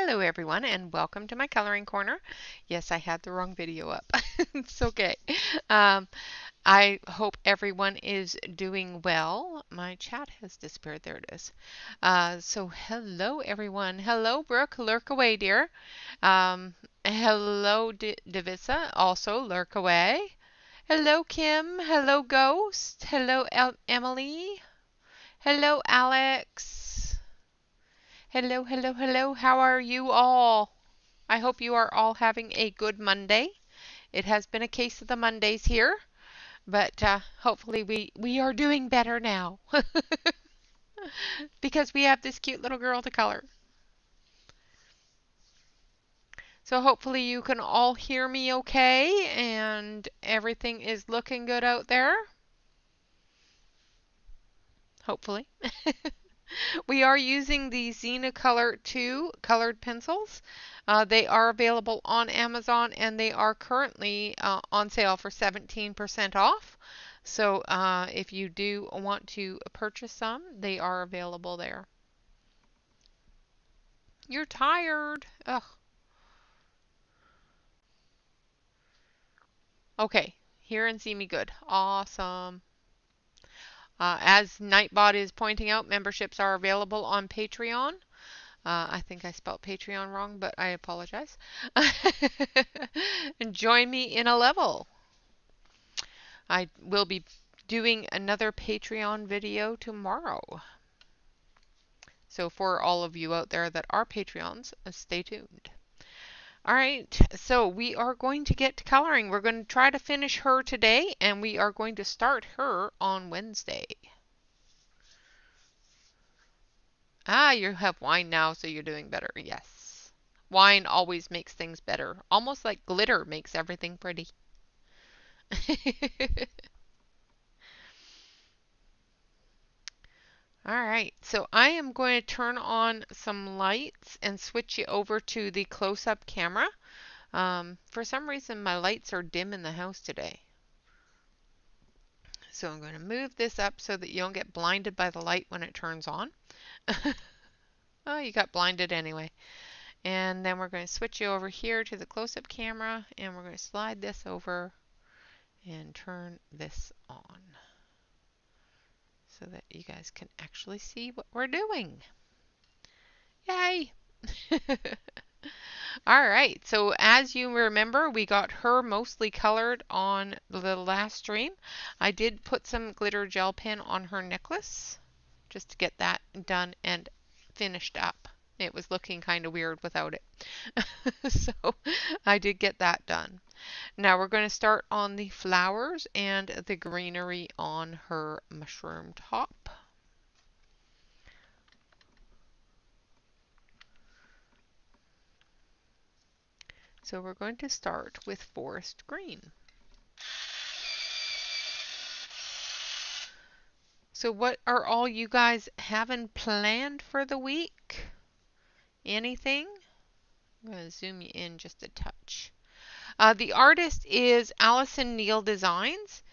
Hello everyone and welcome to my coloring corner. Yes, I had the wrong video up. It's okay. Um, I hope everyone is doing well. My chat has disappeared. There it is. So hello everyone. Hello Brooke, lurk away dear. Hello Divisa, also lurk away. Hello Kim. Hello Ghost. Hello Emily. Hello Alex. Hello, hello, hello. How are you all? I hope you are all having a good Monday. It has been a case of the Mondays here, but hopefully we are doing better now because we have this cute little girl to color. So hopefully you can all hear me okay and everything is looking good out there. Hopefully. We are using the Color 2 colored pencils. They are available on Amazon and they are currently on sale for 17% off. So if you do want to purchase some, they are available there. You're tired. Ugh. Okay, hear and see me good. Awesome. As Nightbot is pointing out, memberships are available on Patreon. I think I spelled Patreon wrong, but I apologize. And join me in a level. I will be doing another Patreon video tomorrow. So for all of you out there that are Patreons, stay tuned. All right, so we are going to get to coloring. We're going to try to finish her today, and we are going to start her on Wednesday. Ah, you have wine now, so you're doing better. Yes. Wine always makes things better. Almost like glitter makes everything pretty. All right, so I am going to turn on some lights and switch you over to the close-up camera. For some reason, my lights are dim in the house today. So I'm going to move this up so that you don't get blinded by the light when it turns on. Oh, you got blinded anyway. And then we're going to switch you over here to the close-up camera, and we're going to slide this over and turn this on so that you guys can actually see what we're doing. Yay! All right, so as you remember, we got her mostly colored on the last stream. I did put some glitter gel pen on her necklace just to get that done and finished up. It was looking kind of weird without it. So I did get that done. Now we're going to start on the flowers and the greenery on her mushroom top. So we're going to start with forest green. So what are all you guys having planned for the week? Anything? I'm going to zoom you in just a touch. The artist is Allison Neal Designs.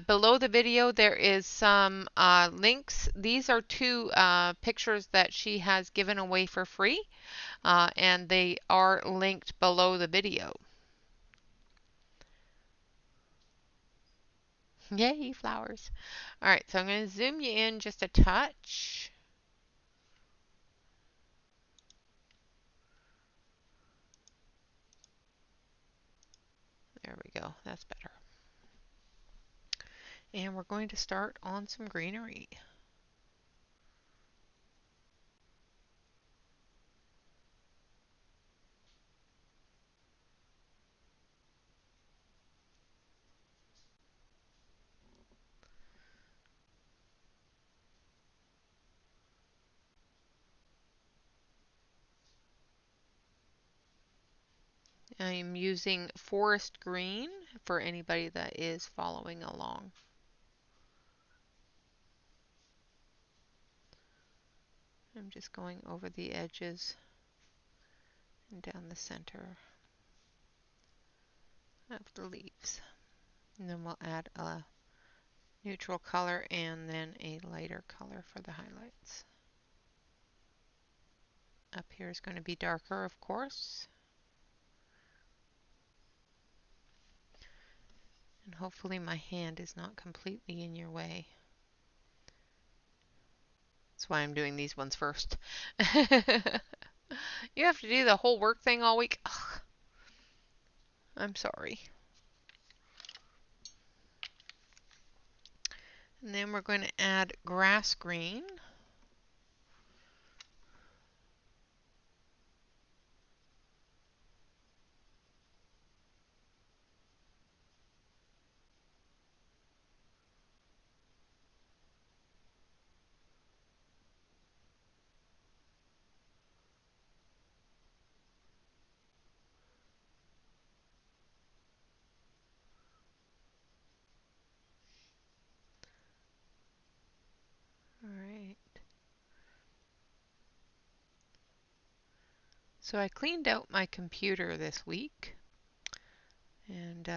Below the video there is some links. These are two pictures that she has given away for free, and they are linked below the video. Yay, flowers. All right, so I'm going to zoom you in just a touch. There we go. That's better. And we're going to start on some greenery. I'm using forest green for anybody that is following along. I'm just going over the edges and down the center of the leaves. And then we'll add a neutral color and then a lighter color for the highlights. Up here is going to be darker, of course. And hopefully my hand is not completely in your way. That's why I'm doing these ones first. You have to do the whole work thing all week? Ugh. I'm sorry. And then we're going to add grass green. All right. So I cleaned out my computer this week and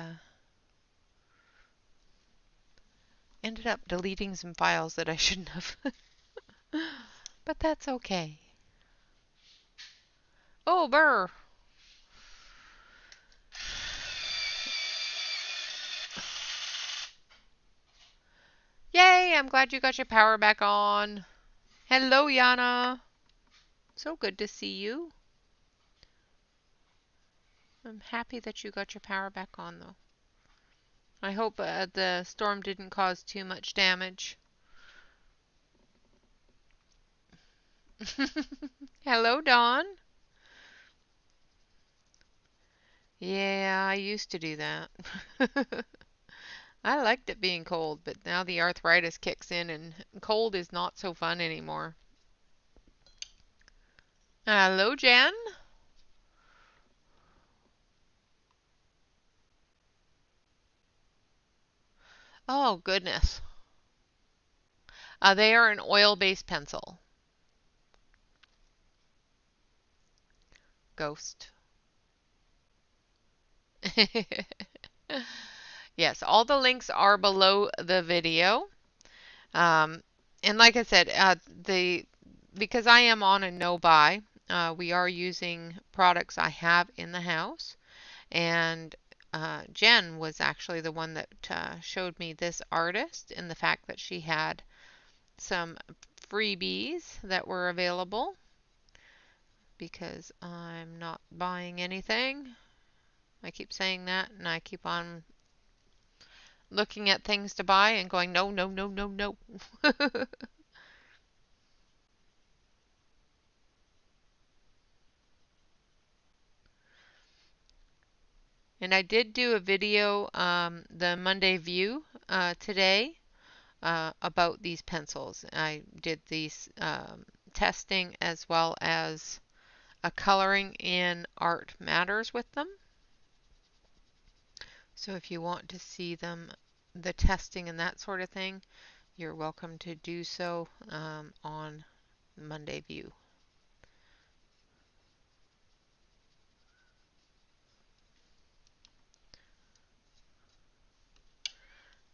ended up deleting some files that I shouldn't have. But that's okay. Oh, burr. Yay, I'm glad you got your power back on. Hello, Yana. So good to see you. I'm happy that you got your power back on, though. I hope the storm didn't cause too much damage. Hello, Dawn. Yeah, I used to do that. I liked it being cold, but now the arthritis kicks in and cold is not so fun anymore. Hello, Jen. Oh, goodness. They are an oil-based pencil. Ghost. Yes, all the links are below the video. Um, and like I said, because I am on a no buy, we are using products I have in the house. And Jen was actually the one that showed me this artist and the fact that she had some freebies that were available because I'm not buying anything. I keep saying that and I keep on looking at things to buy and going, no, no, no, no, no. And I did do a video, the Monday View, today about these pencils. I did these testing as well as a coloring in Art Matters with them. So if you want to see them, the testing and that sort of thing, you're welcome to do so on Monday View.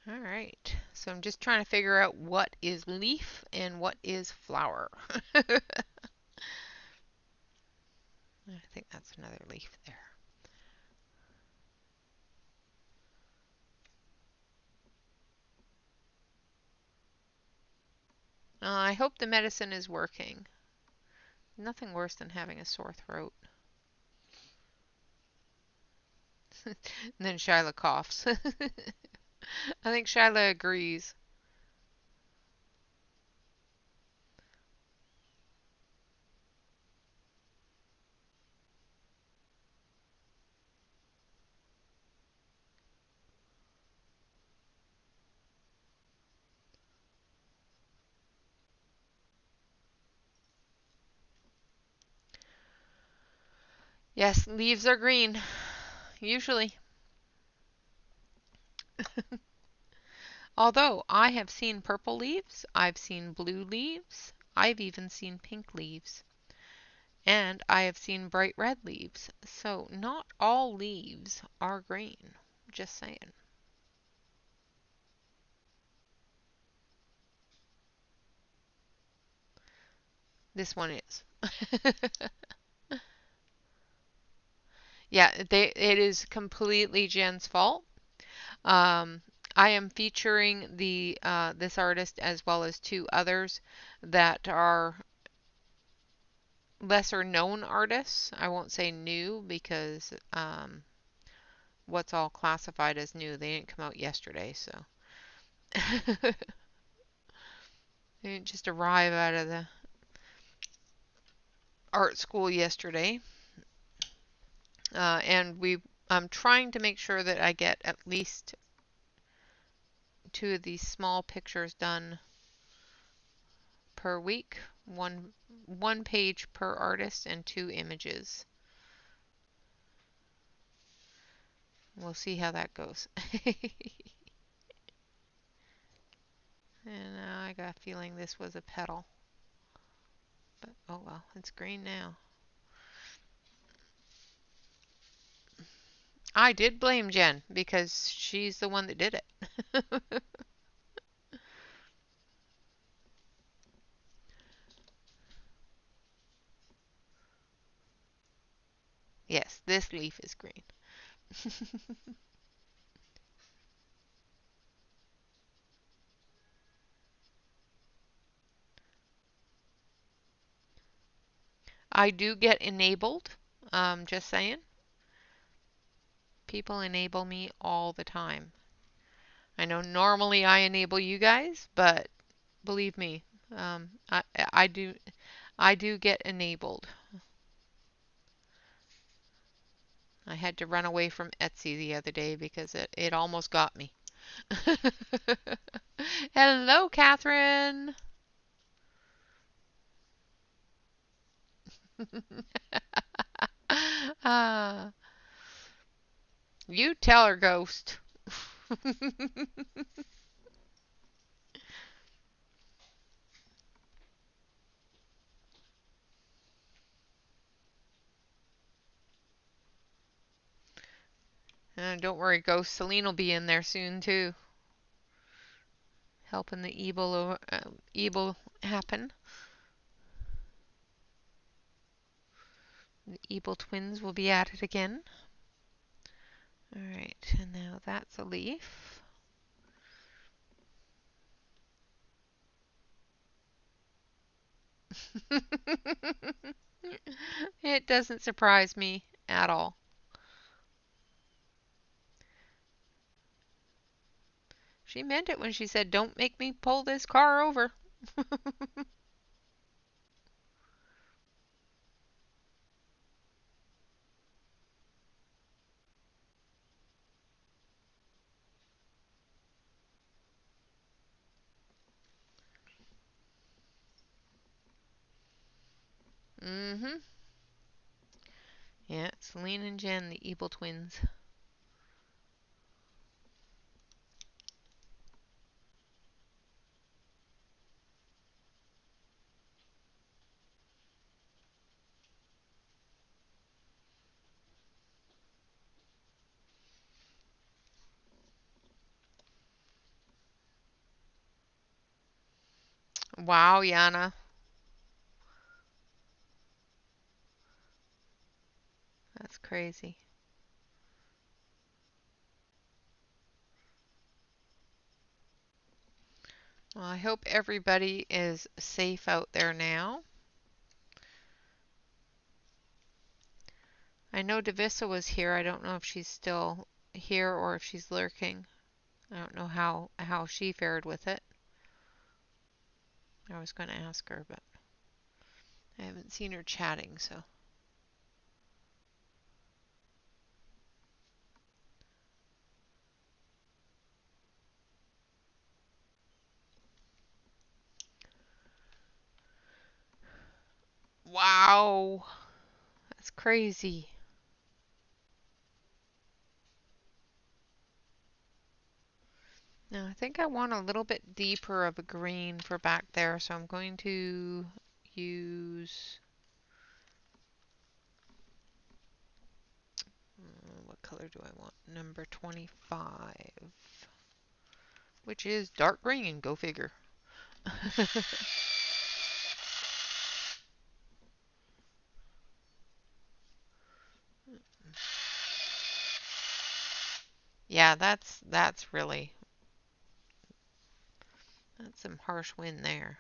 All right, so I'm just trying to figure out what is leaf and what is flower. I think that's another leaf there. I hope the medicine is working. Nothing worse than having a sore throat. And then Shyla coughs. I think Shyla agrees. Yes, leaves are green, usually. Although I have seen purple leaves, I've seen blue leaves, I've even seen pink leaves, and I have seen bright red leaves. So not all leaves are green. Just saying. This one is. Yeah, it is completely Jen's fault. Um, I am featuring this artist as well as two others that are lesser known artists. I won't say new because what's all classified as new? They didn't come out yesterday, so they didn't just arrive out of the art school yesterday. And I'm trying to make sure that I get at least two of these small pictures done per week. One page per artist and two images. We'll see how that goes. And now I got a feeling this was a petal. But oh well, it's green now. I did blame Jen because she's the one that did it. Yes, this leaf is green. I do get enabled. Just saying. People enable me all the time. I know normally I enable you guys, but believe me, um, I, I do I do get enabled. I had to run away from Etsy the other day because it almost got me. Hello, Catherine. Ah, you tell her, Ghost. Don't worry, Ghost. Celine will be in there soon too, helping the evil happen. The evil twins will be at it again. All right, and now that's a leaf. It doesn't surprise me at all. She meant it when she said, "Don't make me pull this car over." Mm-hmm. Yeah, Celine and Jen, the evil twins. Wow, Yana. That's crazy. Well, I hope everybody is safe out there now. I know Davissa was here. I don't know if she's still here or if she's lurking. I don't know how she fared with it. I was going to ask her, but I haven't seen her chatting, so. Wow, that's crazy. Now, I think I want a little bit deeper of a green for back there, so I'm going to use, what color do I want? Number 25, which is dark green, go figure. Yeah, that's really, that's some harsh wind there.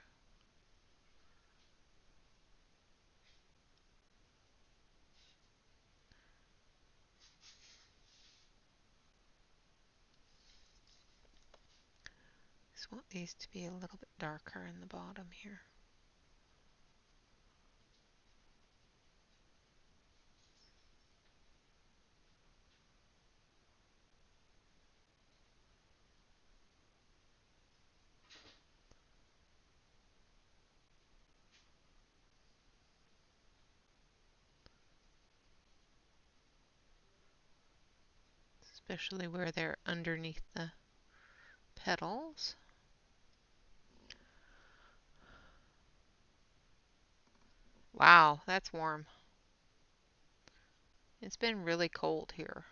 Just want these to be a little bit darker in the bottom here. Especially where they're underneath the petals. Wow, that's warm. It's been really cold here.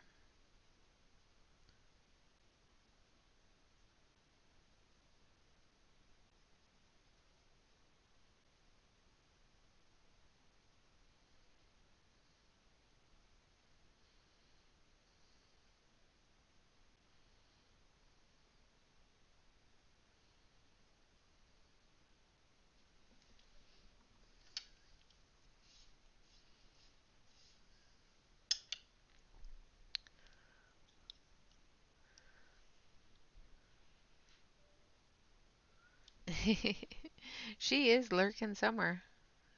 She is lurking somewhere.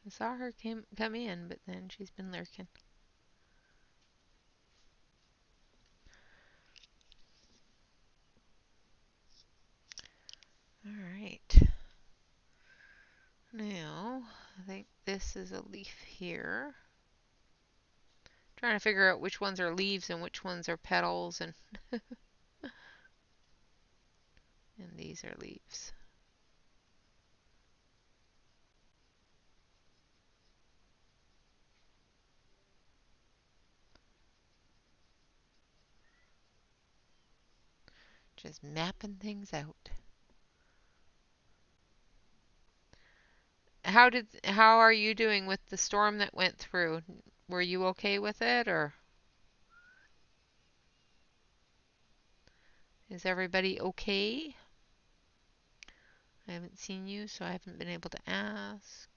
I saw her come in, but then she's been lurking. All right. Now, I think this is a leaf here. Trying to figure out which ones are leaves and which ones are petals, and and these are leaves. Just mapping things out. How are you doing with the storm that went through? Were you okay with it, or is everybody okay? I haven't seen you, so I haven't been able to ask.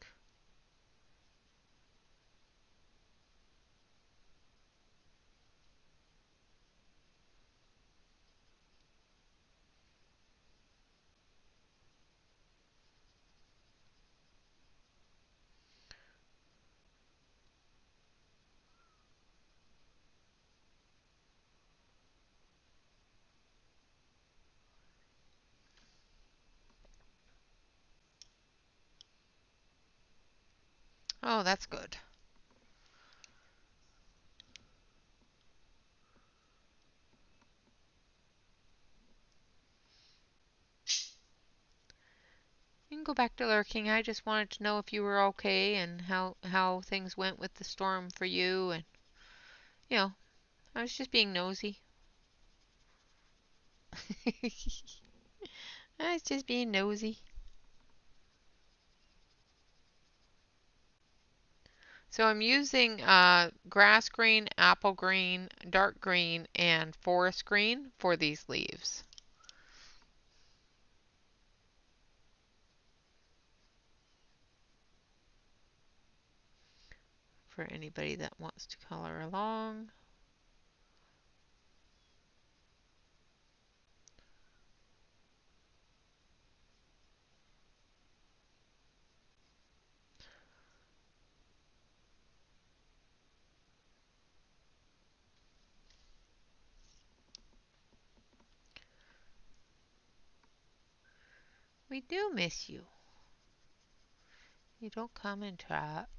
Oh, that's good. You can go back to lurking. I just wanted to know if you were okay and how things went with the storm for you, and you know, I was just being nosy. I was just being nosy. So I'm using grass green, apple green, dark green, and forest green for these leaves. For anybody that wants to color along. We do miss you. You don't come and chat.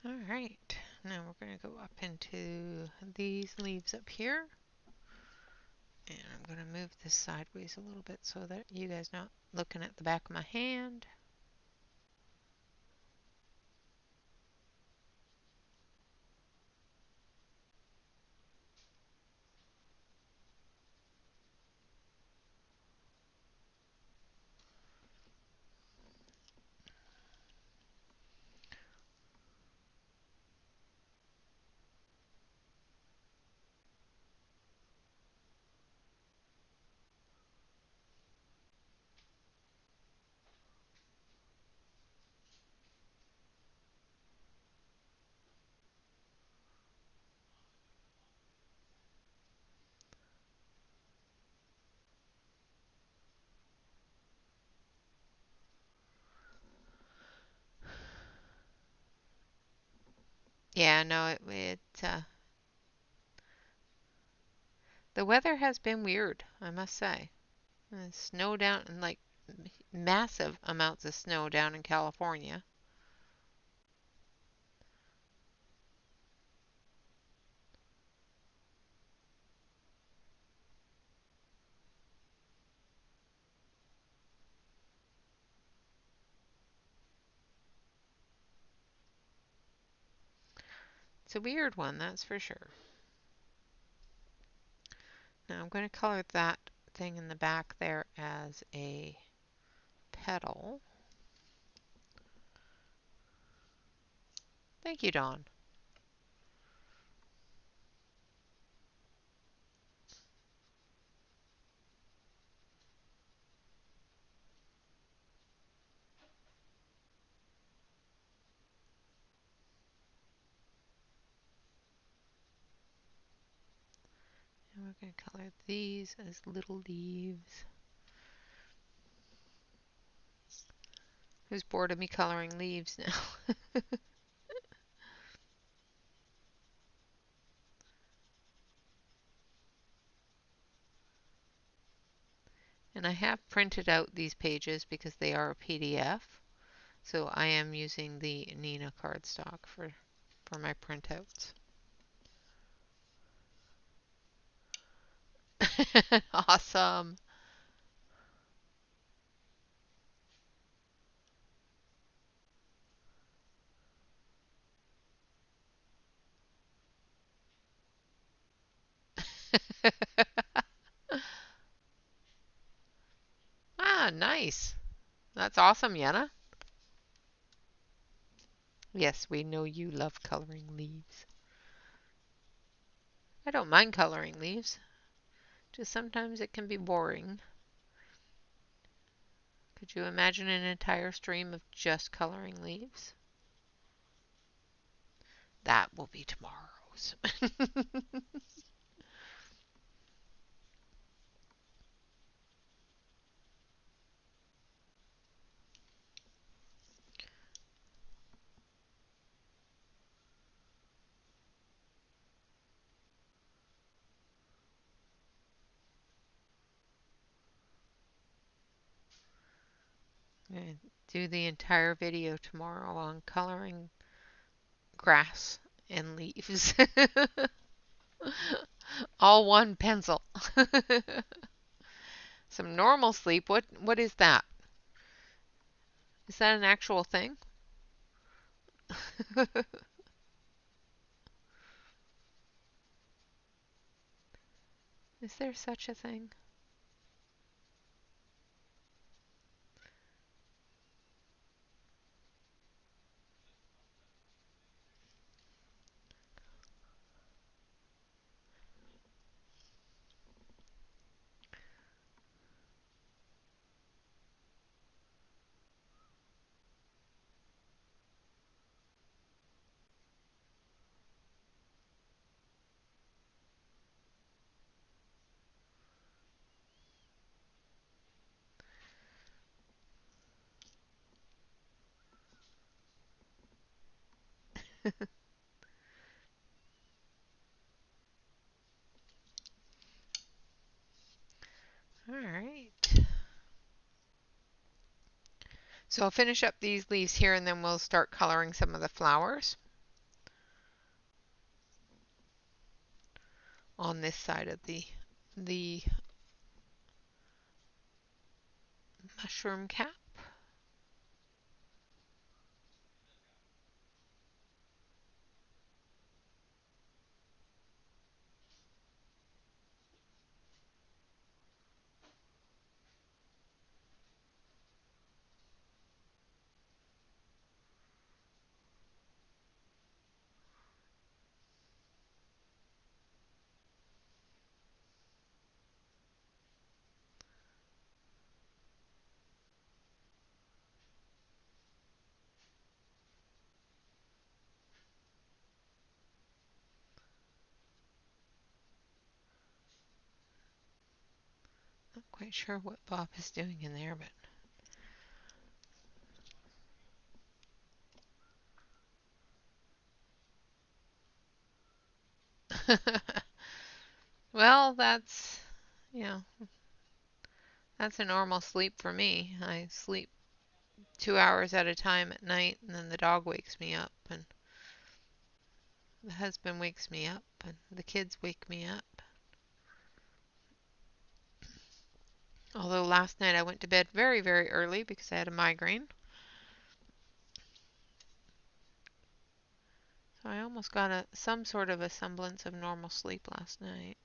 All right, now we're going to go up into these leaves up here. And I'm going to move this sideways a little bit so that you guys not looking at the back of my hand. Yeah, no, the weather has been weird, I must say. Snow down, and like massive amounts of snow down in California. It's a weird one, that's for sure. Now I'm going to color that thing in the back there as a petal. Thank you, Dawn. And we're going to color these as little leaves. Who's bored of me coloring leaves now? And I have printed out these pages because they are a PDF. So I am using the Nina cardstock for my printouts. Awesome. Ah, nice. That's awesome, Yenna. Yes, we know you love coloring leaves. I don't mind coloring leaves. Just sometimes it can be boring. Could you imagine an entire stream of just coloring leaves? That will be tomorrow's. I'm going to do the entire video tomorrow on coloring grass and leaves. All one pencil. Some normal sleep. What is that? Is that an actual thing? Is there such a thing? All right. So I'll finish up these leaves here and then we'll start coloring some of the flowers on this side of the mushroom cap. Not quite sure what Bob is doing in there, but Well, yeah, that's a normal sleep for me. I sleep 2 hours at a time at night, and then the dog wakes me up, and the husband wakes me up, and the kids wake me up. Although last night I went to bed very, very early because I had a migraine. So I almost got some sort of a semblance of normal sleep last night.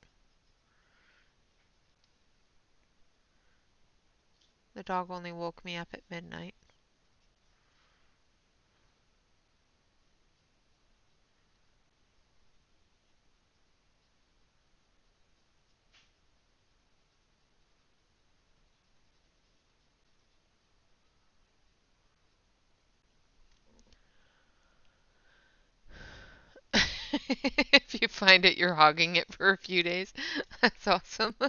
The dog only woke me up at midnight. If you find it, you're hogging it for a few days. That's awesome. You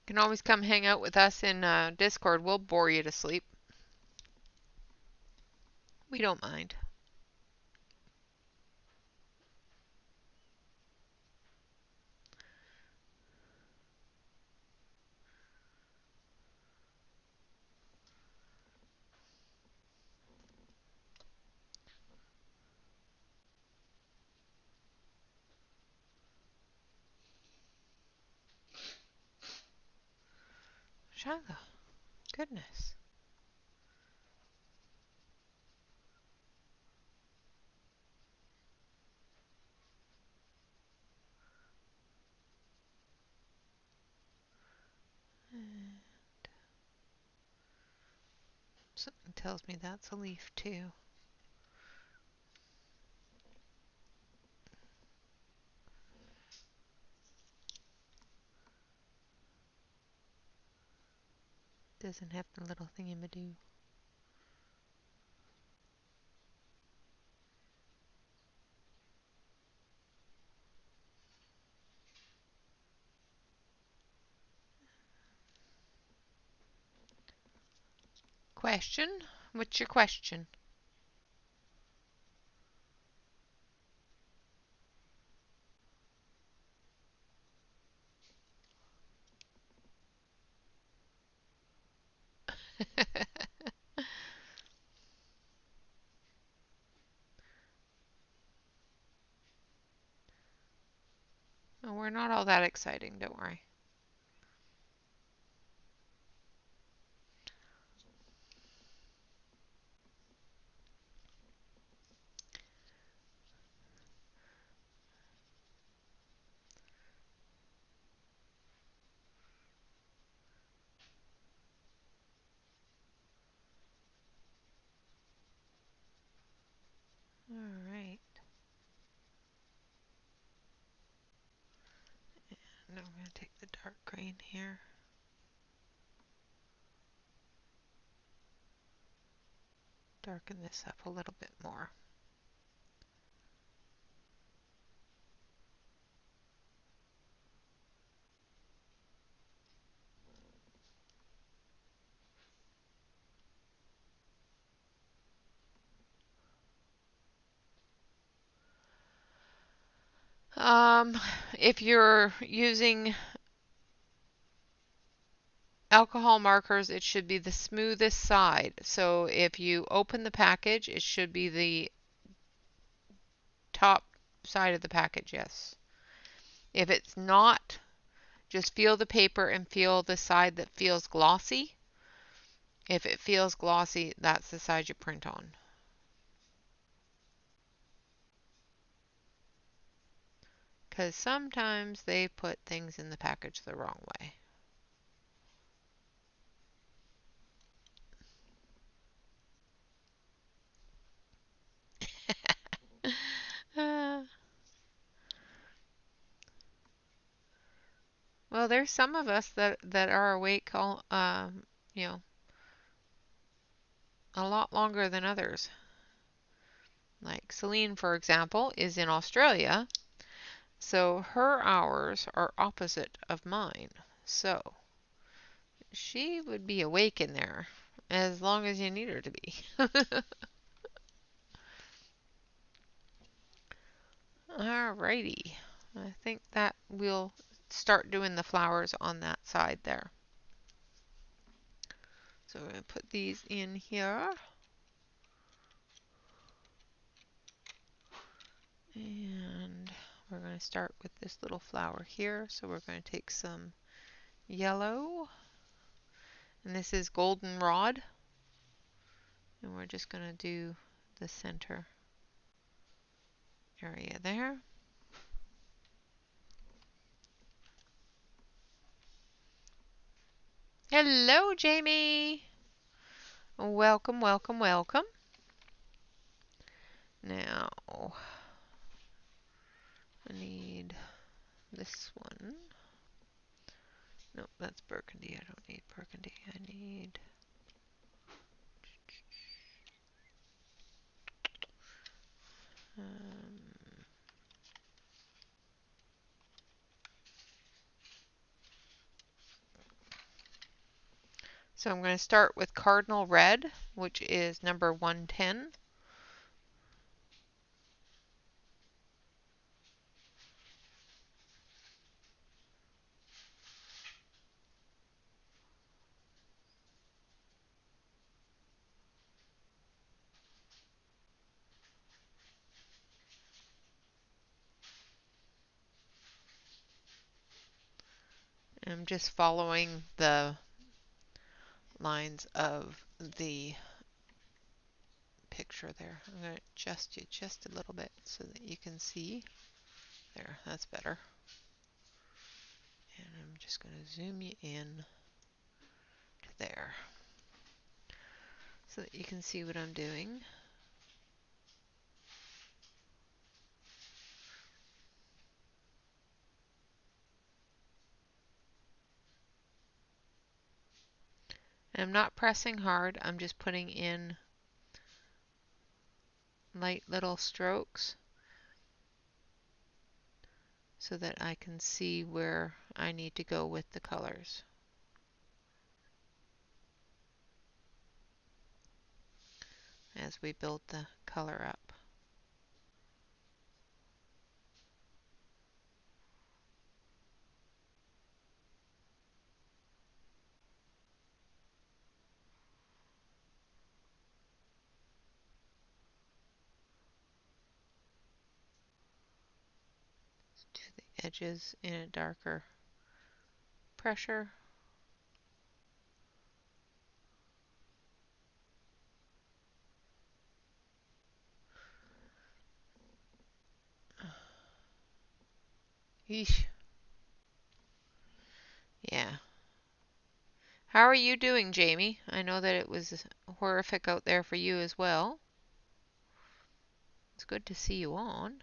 can always come hang out with us in Discord. We'll bore you to sleep. We don't mind. Shiloh, goodness. Something tells me that's a leaf too. Doesn't have the little thingy-ma-doo. Question? What's your question? Oh, we're not all that exciting, don't worry. All right. Now I'm going to take the dark green here. Darken this up a little bit more. If you're using alcohol markers, it should be the smoothest side. So if you open the package, it should be the top side of the package, yes. If it's not, just feel the paper and feel the side that feels glossy. If it feels glossy, that's the side you print on. Because sometimes they put things in the package the wrong way. Well, there's some of us that are awake all you know, a lot longer than others. Like Celine, for example, is in Australia, so her hours are opposite of mine. So she would be awake in there as long as you need her to be. Alrighty. I think that we'll start doing the flowers on that side there. So we're going to put these in here. And we're going to start with this little flower here. So we're going to take some yellow. And this is goldenrod. And we're just going to do the center area there. Hello, Jamie. Welcome, welcome, welcome. Now, I need this one. Nope, that's burgundy. I don't need burgundy. I need so I'm going to start with cardinal red, which is number 110. I'm just following the lines of the picture there. I'm going to adjust you just a little bit so that you can see. There, that's better. And I'm just going to zoom you in to there so that you can see what I'm doing. And I'm not pressing hard, I'm just putting in light little strokes so that I can see where I need to go with the colors as we build the color up. To the edges in a darker pressure. Yeesh. Yeah. How are you doing, Jamie? I know that it was horrific out there for you as well. It's good to see you on.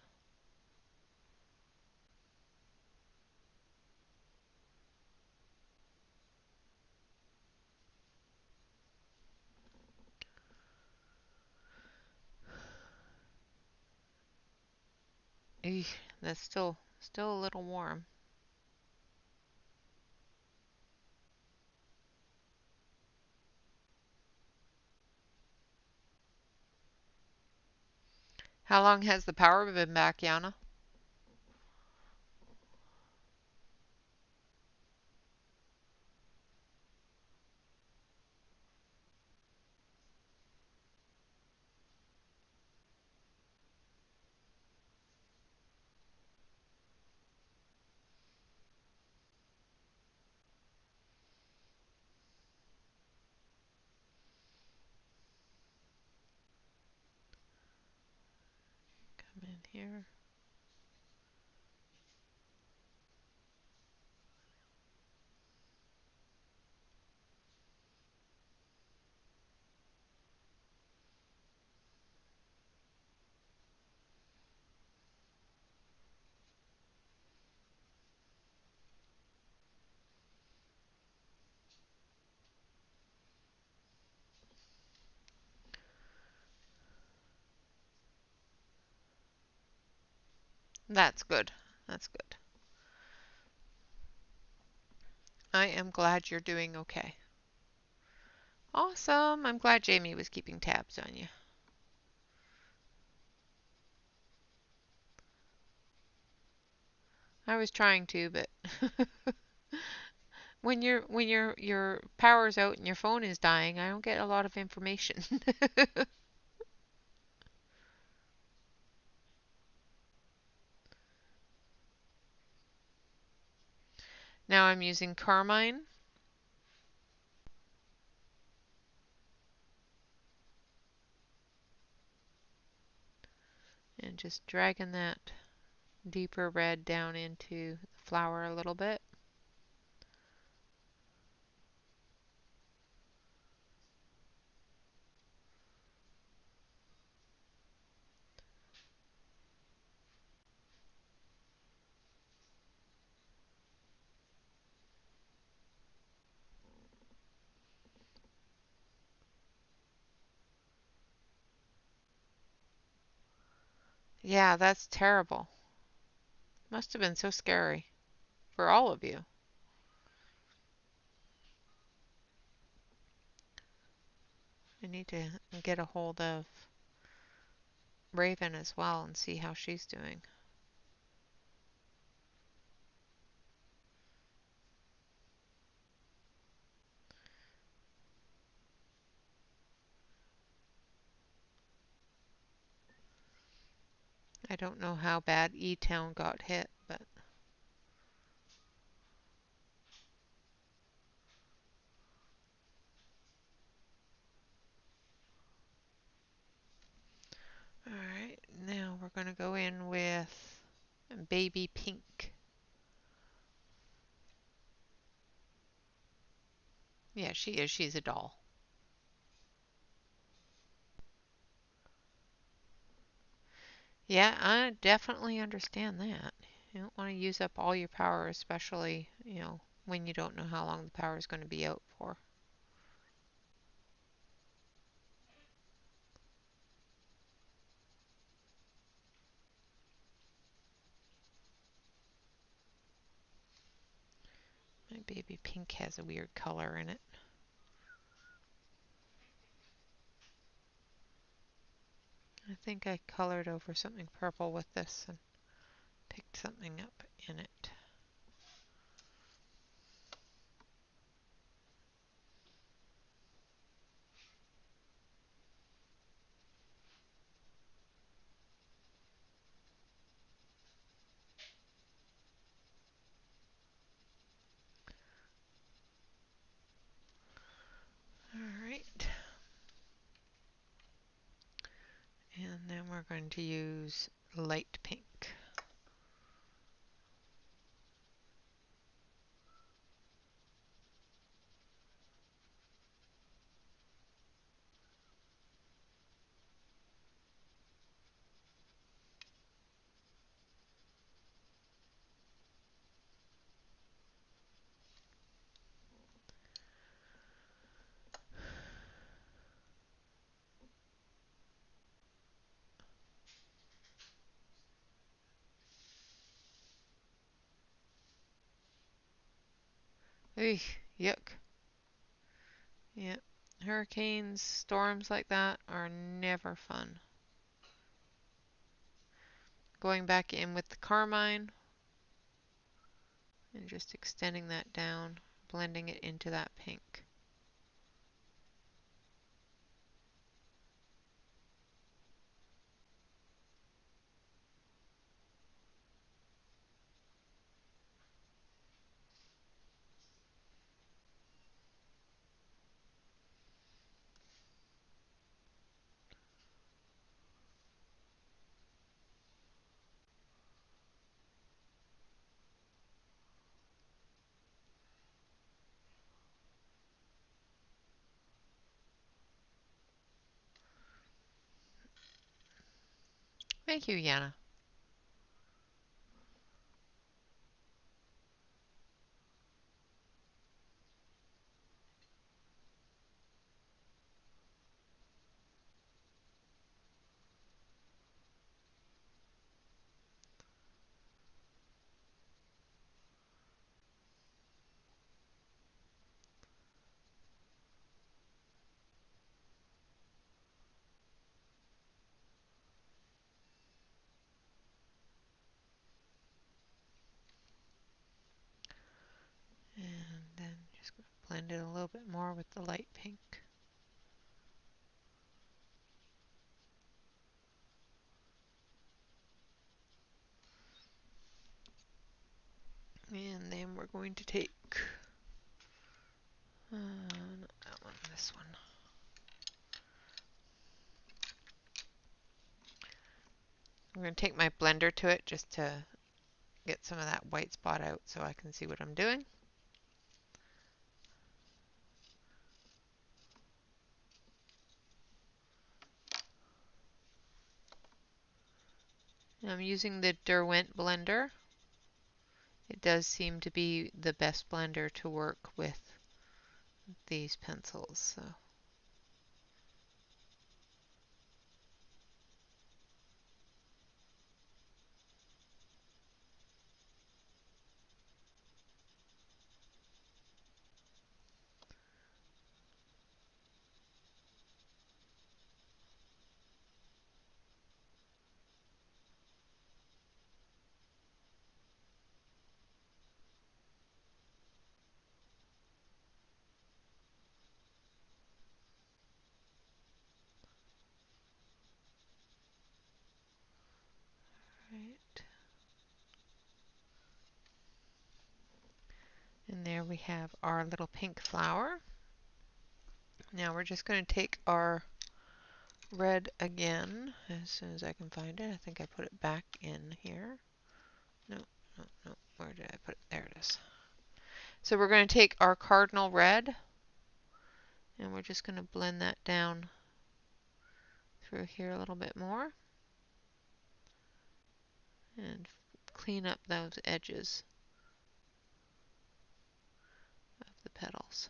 Eesh, that's still a little warm. How long has the power been back, Yana? Come in here. That's good. That's good. I am glad you're doing okay. Awesome. I'm glad Jamie was keeping tabs on you. I was trying to, but when your power's out and your phone is dying, I don't get a lot of information. Now I'm using Carmine and just dragging that deeper red down into the flower a little bit. Yeah, that's terrible. Must have been so scary for all of you. I need to get a hold of Raven as well and see how she's doing. I don't know how bad E-Town got hit, but alright, now we're going to go in with Baby Pink. Yeah, she is. She's a doll. Yeah, I definitely understand that. You don't want to use up all your power, especially, when you don't know how long the power is going to be out for. My Baby Pink has a weird color in it. I think I colored over something purple with this and picked something up in it. Alright. And then we're going to use light pink. Eey, yuck. Yep. Hurricanes, storms like that are never fun. Going back in with the carmine and just extending that down, blending it into that pink. Thank you, Yana. blend it a little bit more with the light pink. And then we're going to take, not that one, this one. I'm going to take my blender to it just to get some of that white spot out so I can see what I'm doing. I'm using the Derwent blender. It does seem to be the best blender to work with these pencils. So. Right. And there we have our little pink flower. Now we're just going to take our red again as soon as I can find it. I think I put it back in here. No, no, no. Where did I put it? There it is. So we're going to take our cardinal red and we're just going to blend that down through here a little bit more and clean up those edges of the petals.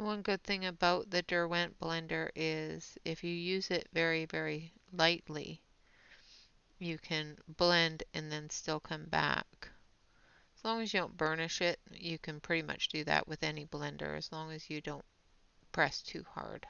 One good thing about the Derwent blender is if you use it very, very lightly, you can blend and then still come back. As long as you don't burnish it, you can pretty much do that with any blender as long as you don't press too hard.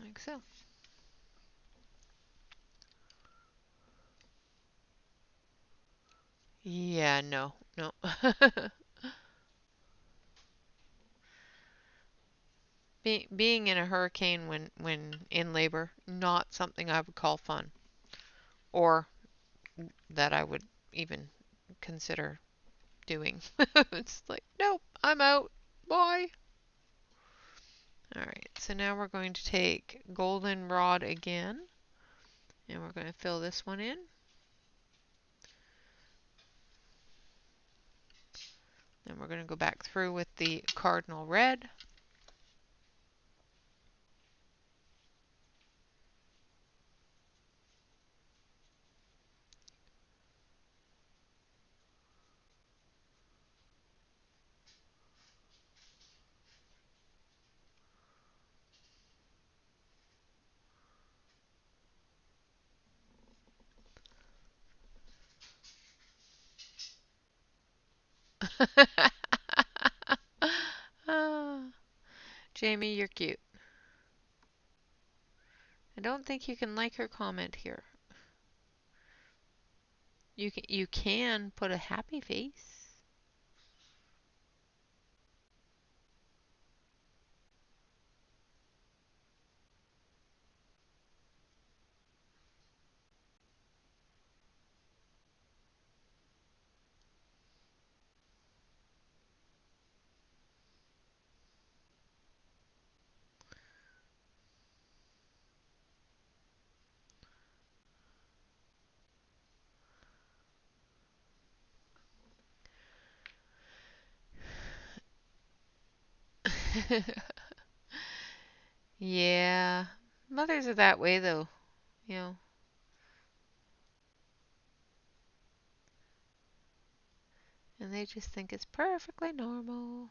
Like so. Yeah, no, no. Being in a hurricane when in labor, not something I would call fun or that I would even consider doing. It's like, nope, I'm out. Bye. Alright, so now we're going to take goldenrod again and we're going to fill this one in. Then we're going to go back through with the cardinal red. Ah, Jamie, you're cute. I don't think you can like her comment here. You can put a happy face. Yeah. Mothers are that way though, you know. And they just think it's perfectly normal.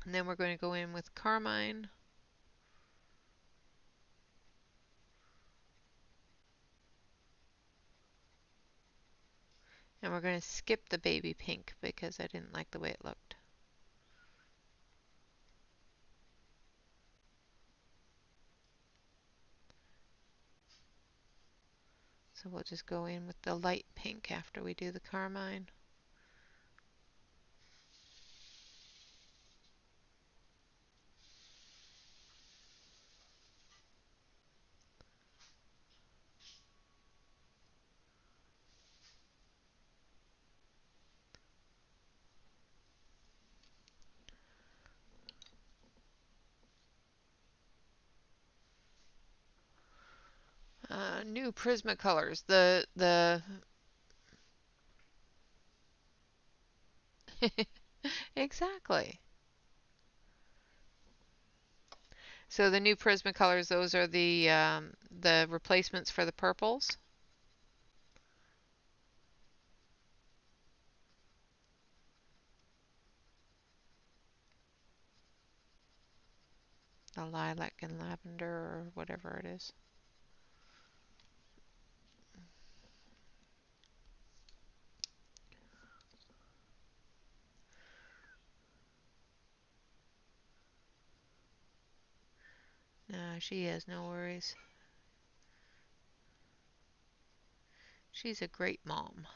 And then we're going to go in with carmine. And we're going to skip the baby pink because I didn't like the way it looked. So we'll just go in with the light pink after we do the carmine. New Prismacolors. The exactly. So the new Prismacolors, those are the replacements for the purples. The lilac and lavender or whatever it is. No, she has no worries. She's a great mom.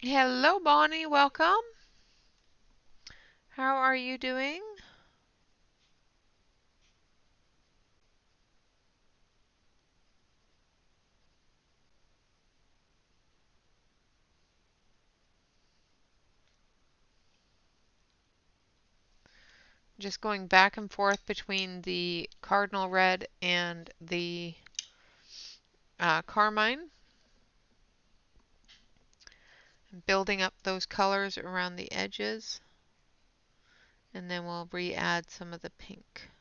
Hello, Bonnie. Welcome. How are you doing? Just going back and forth between the cardinal red and the carmine. Building up those colors around the edges. And then we'll re-add some of the pink.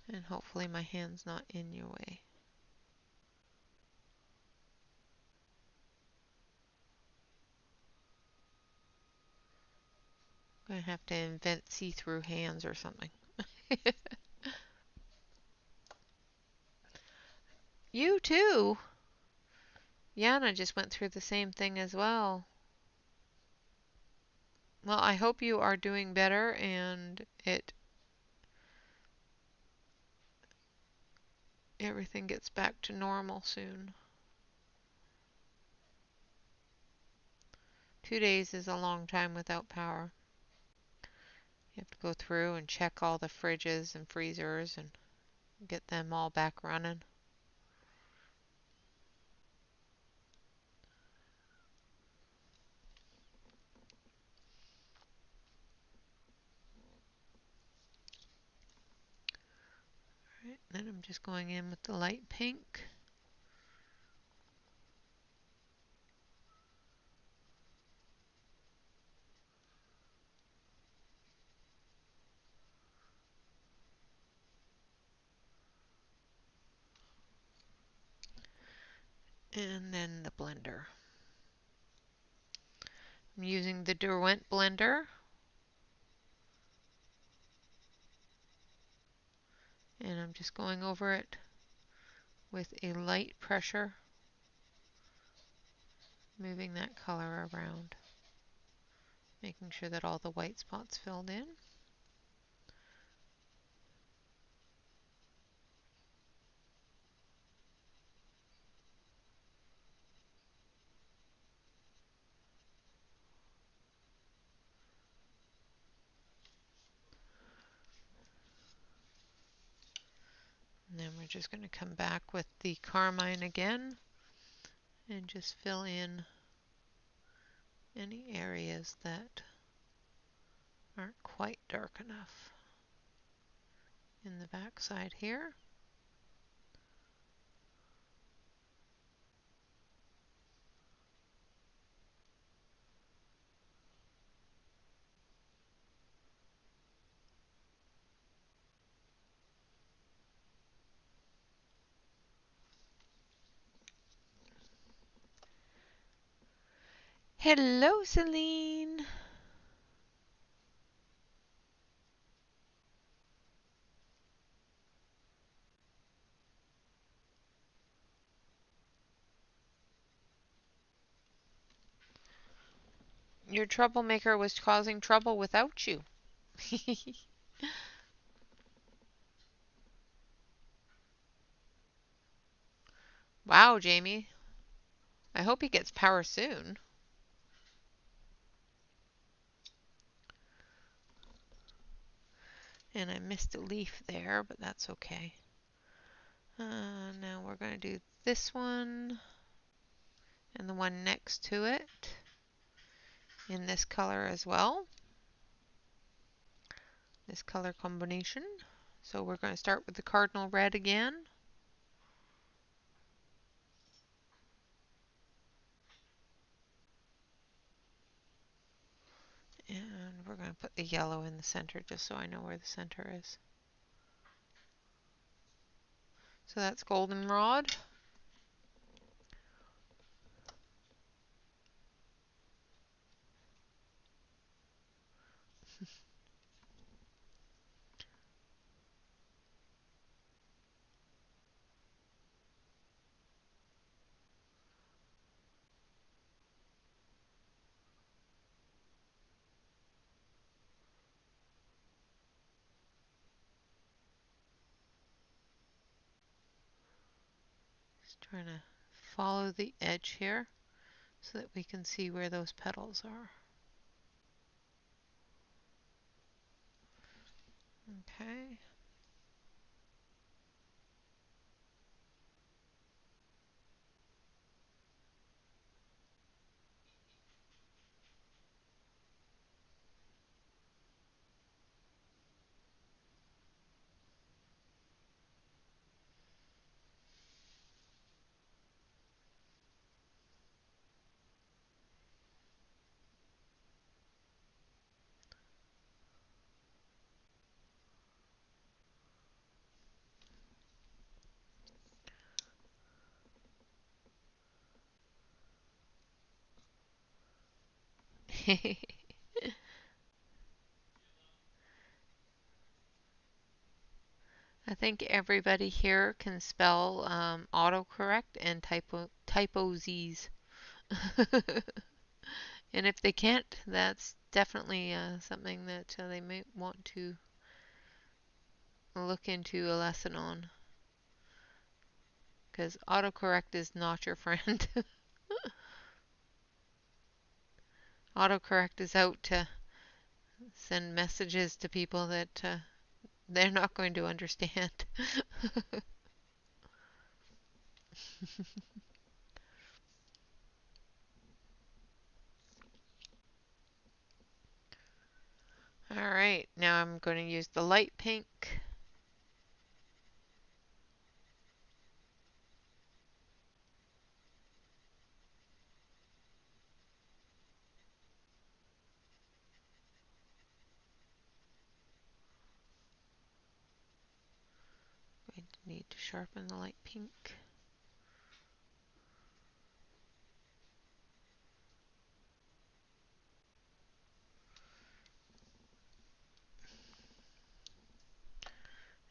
And hopefully my hand's not in your way. I'm going to have to invent see-through hands or something. You too. Yana just went through the same thing as well. Well, I hope you are doing better and everything gets back to normal soon. 2 days is a long time without power. You have to go through and check all the fridges and freezers and get them all back running. Alright, then I'm just going in with the light pink. And then the blender. I'm using the Derwent blender. And I'm just going over it with a light pressure, moving that color around, making sure that all the white spots filled in. And then we're just going to come back with the carmine again and just fill in any areas that aren't quite dark enough in the back side here. Hello, Celine. Your troublemaker was causing trouble without you. Wow, Jamie. I hope he gets power soon. And I missed a leaf there, but that's okay. Now we're going to do this one and the one next to it in this color as well. This color combination. So we're going to start with the cardinal red again. And we're going to put the yellow in the center just so I know where the center is. So that's goldenrod. Just trying to follow the edge here so that we can see where those petals are. Okay. I think everybody here can spell autocorrect and typo Z's. And if they can't, that's definitely something that they might want to look into a lesson on. Because autocorrect is not your friend. Autocorrect is out to send messages to people that they're not going to understand. Alright, now I'm going to use the light pink. Going to need to sharpen the light pink.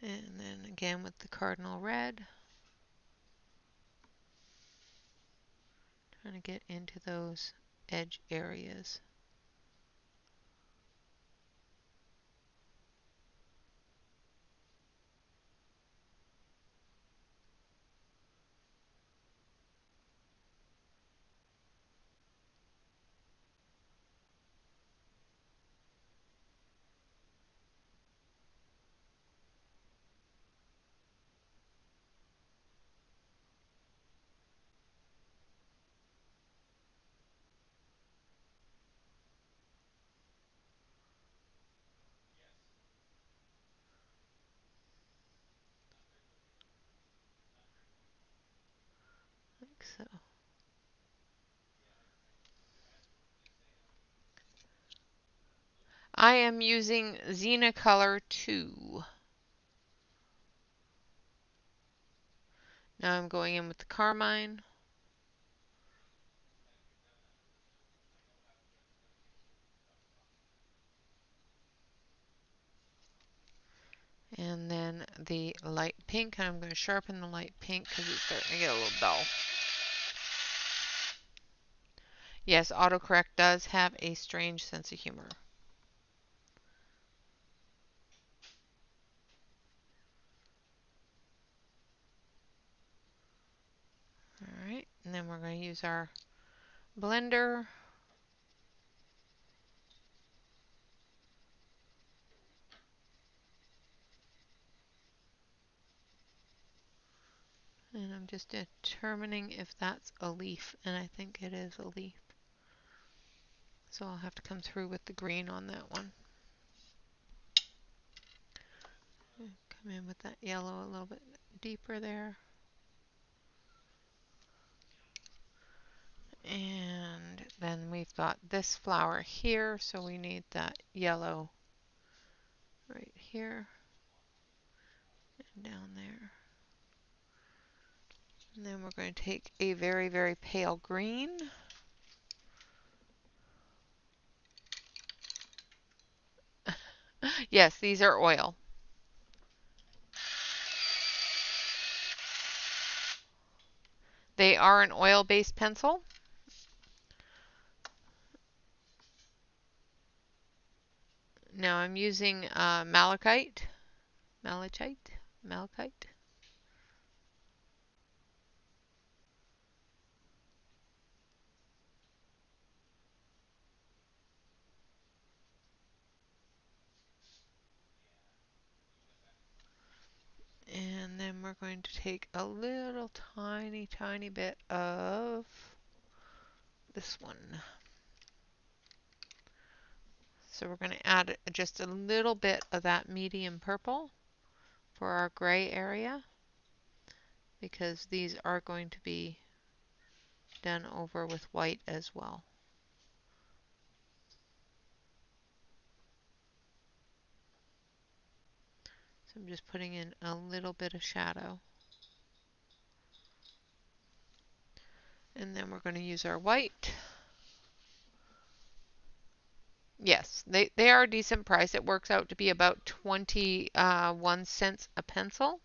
And then again with the cardinal red, trying to get into those edge areas. Like so. I am using Color 2. Now I'm going in with the carmine. And then the light pink, and I'm going to sharpen the light pink because it's starting to get a little dull. Yes, autocorrect does have a strange sense of humor. Alright, and then we're going to use our blender. And I'm just determining if that's a leaf, and I think it is a leaf. So I'll have to come through with the green on that one. Come in with that yellow a little bit deeper there. And then we've got this flower here, so we need that yellow right here and down there. And then we're going to take a very, very pale green. Yes, these are oil. They are an oil-based pencil. Now I'm using malachite. Malachite. And then we're going to take a little tiny, tiny bit of this one. So we're going to add just a little bit of that medium purple for our gray area, because these are going to be done over with white as well. So I'm just putting in a little bit of shadow. And then we're going to use our white. Yes, they are a decent price. It works out to be about 21 cents a pencil.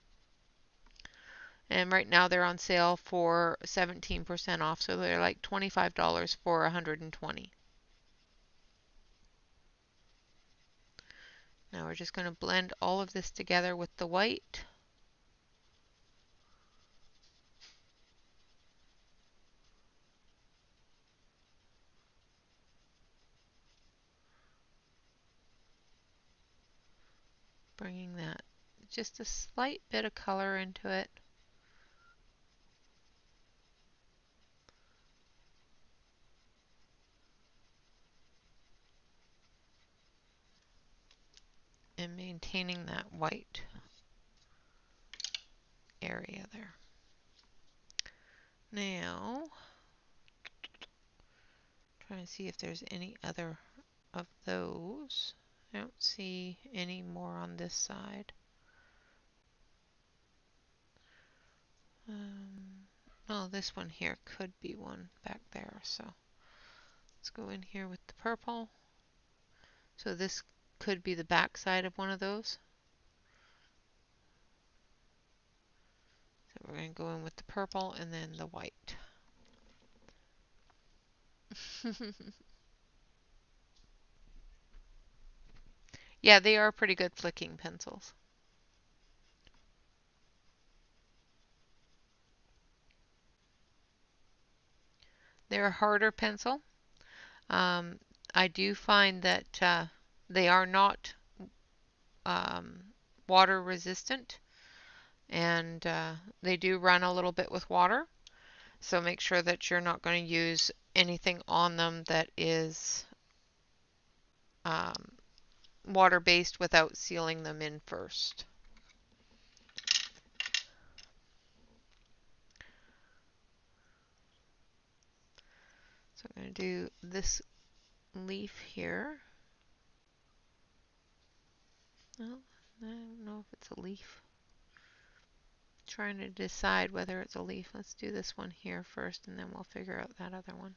And right now they're on sale for 17% off, so they're like $25 for 120. Now we're just going to blend all of this together with the white. Bringing that just a slight bit of color into it. And maintaining that white area there. Now, trying to see if there's any other of those. I don't see any more on this side. Oh, this one here could be one back there, so let's go in here with the purple. So this could be the back side of one of those. we're going to go in with the purple and then the white. Yeah, they are pretty good flicking pencils. They're a harder pencil. I do find that they are not um, water resistant, and they do run a little bit with water. So make sure that you're not going to use anything on them that is um, water-based without sealing them in first. So I'm going to do this leaf here. Well, I don't know if it's a leaf. Trying to decide whether it's a leaf. Let's do this one here first, and then we'll figure out that other one.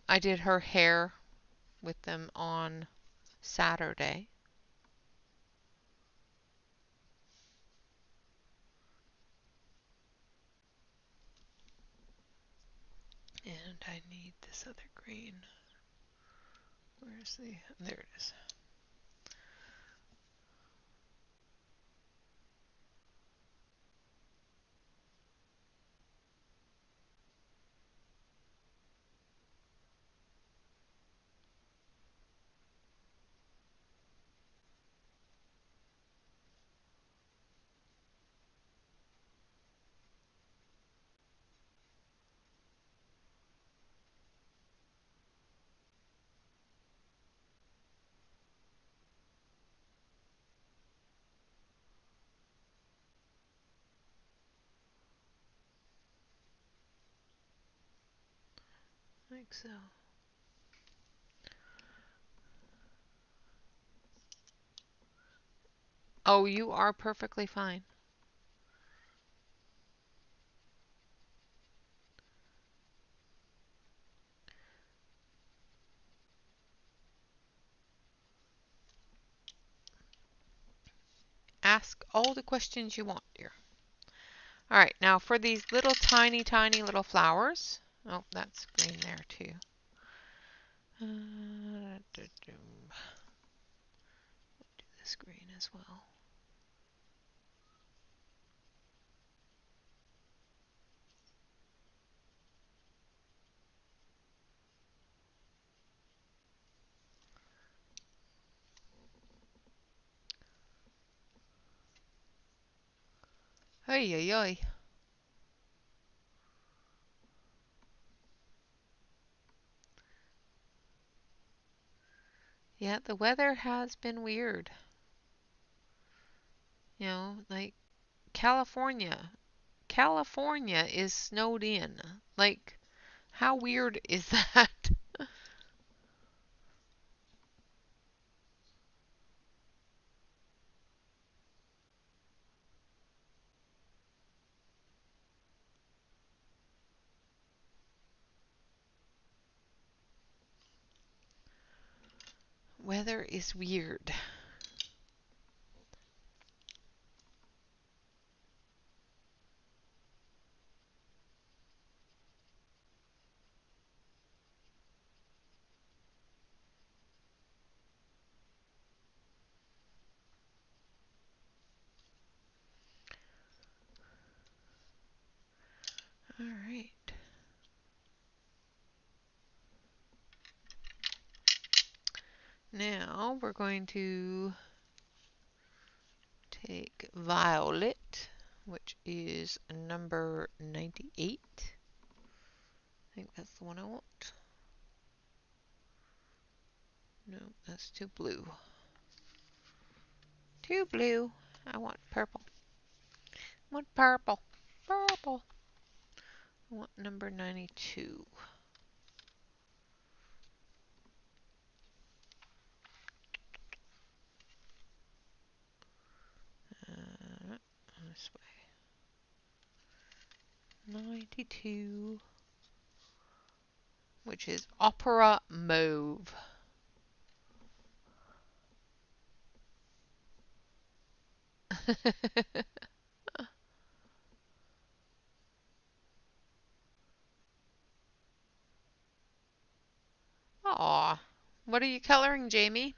I did her hair with them on Saturday. And I need this other green. Where's the, there it is. Like so. Oh, you are perfectly fine. Ask all the questions you want, dear. All right, now for these little tiny, tiny little flowers. Oh, that's green there too. Do this green as well. Ay, ay, ay. Yeah, the weather has been weird. You know, like California. California is snowed in. Like, how weird is that? Weather is weird. All right. Now we're going to take violet, which is number 98. I think that's the one I want. No, that's too blue. Too blue. I want purple. I want purple. Purple. I want number 92. This way. 92. Which is opera mauve. Aw. What are you coloring, Jamie?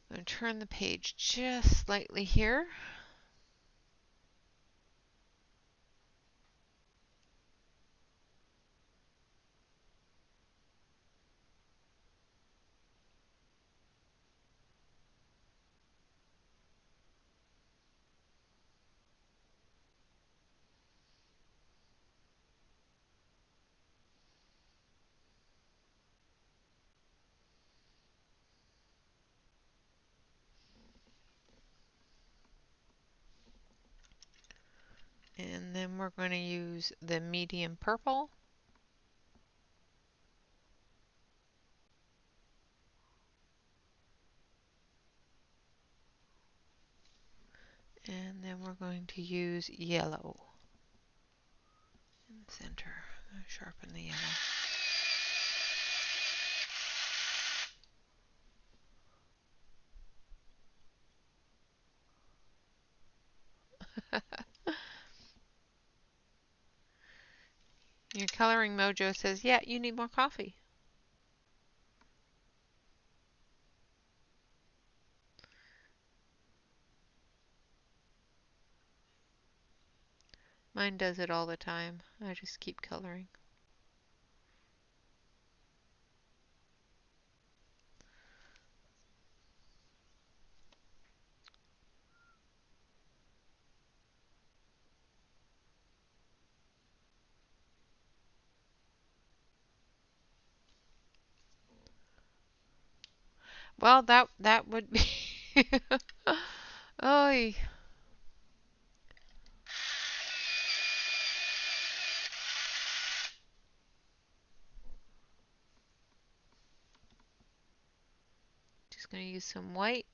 I'm going to turn the page just slightly here. And then we're going to use the medium purple. And then we're going to use yellow in the center. I'm going to sharpen the yellow. Your coloring mojo says, yeah, you need more coffee. Mine does it all the time. I just keep coloring. Well, that would be Oy. Just going to use some white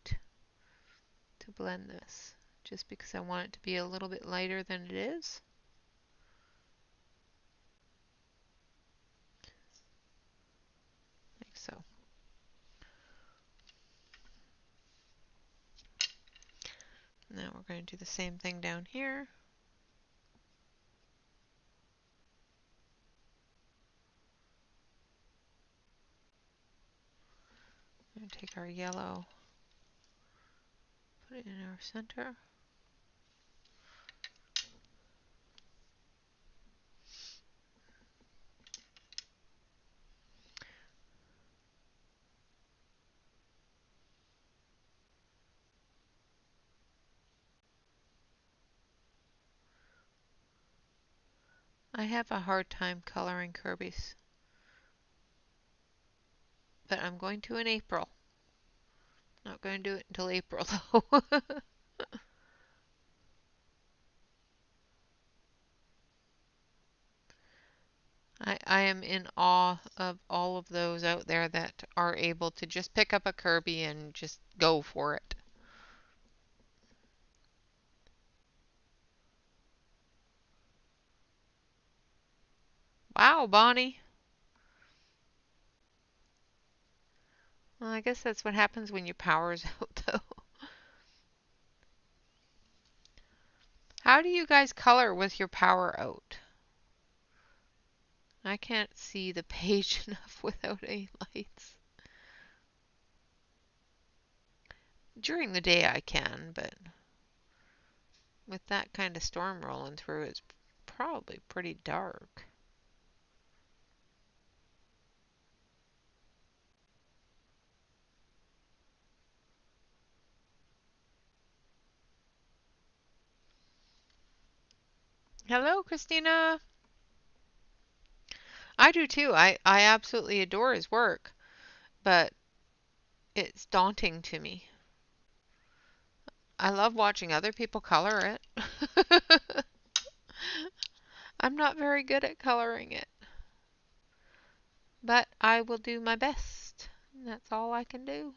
to blend this, just because I want it to be a little bit lighter than it is. Like so. Now we're going to do the same thing down here. We're going to take our yellow, put it in our center. I have a hard time coloring Kirby's, but I'm going to in April. Not going to do it until April though. I am in awe of all of those out there that are able to just pick up a Kirby and just go for it. Wow, Bonnie. Well, I guess that's what happens when your power's out though. How do you guys color with your power out? I can't see the page enough without any lights. During the day I can, but With that kind of storm rolling through, it's probably pretty dark. Hello, Christina. I do too. I absolutely adore his work, but it's daunting to me. I love watching other people color it. I'm not very good at coloring it, but I will do my best. That's all I can do.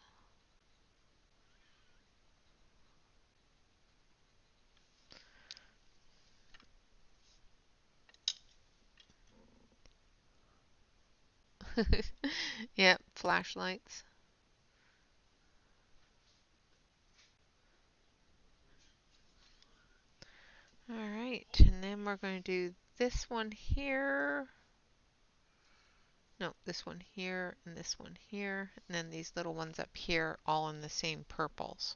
Yep, flashlights. All right, and then we're going to do this one here. No, this one here and this one here, and then these little ones up here, all in the same purples.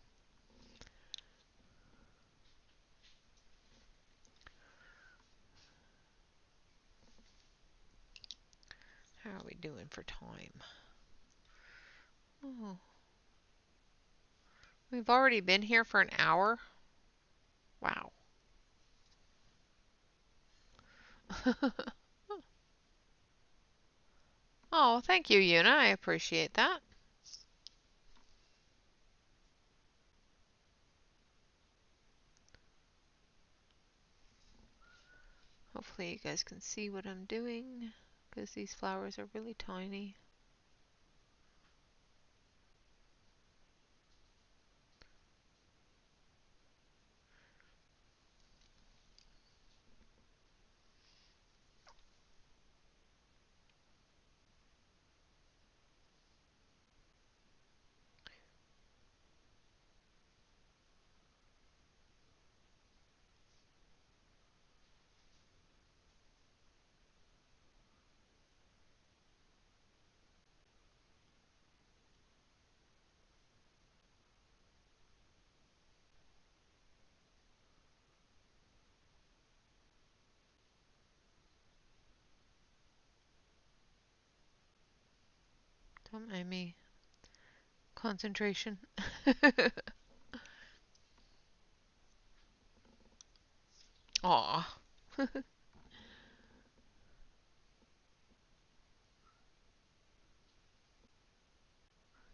How are we doing for time? Oh, we've already been here for an hour. Wow. Oh, thank you, Yuna. I appreciate that. Hopefully you guys can see what I'm doing because these flowers are really tiny. Don't mind me. Concentration. Aw.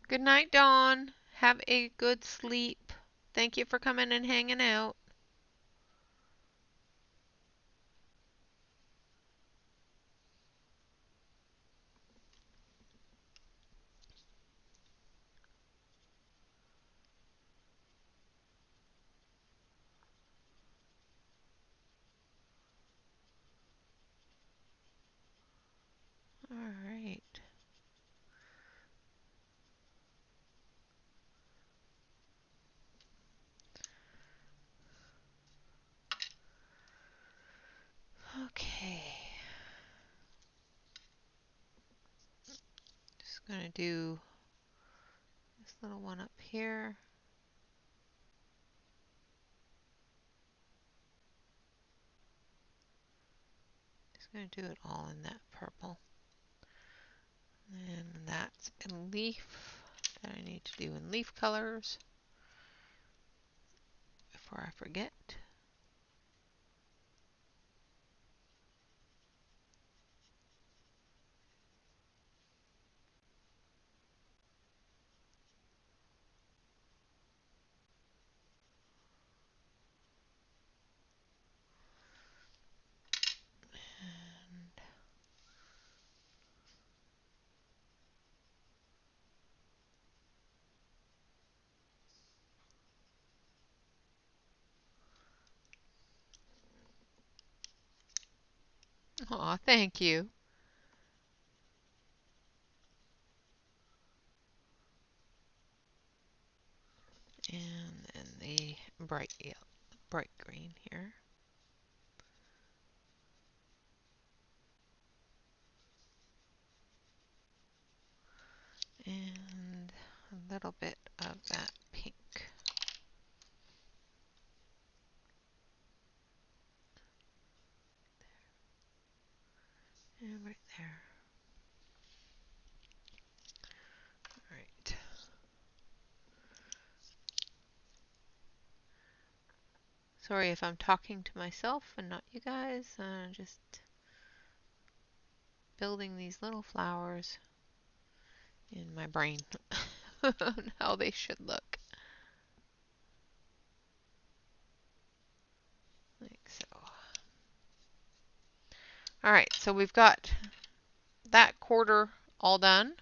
Good night, Dawn. Have a good sleep. Thank you for coming and hanging out. All right. Okay. Just gonna do this little one up here. Just gonna do it all in that purple. And that's a leaf that I need to do in leaf colors before I forget. Aw, thank you. And then the bright yellow, bright green here. And a little bit of that pink. Sorry if I'm talking to myself and not you guys. Just building these little flowers in my brain on how they should look. Like so. Alright, so we've got that quarter all done,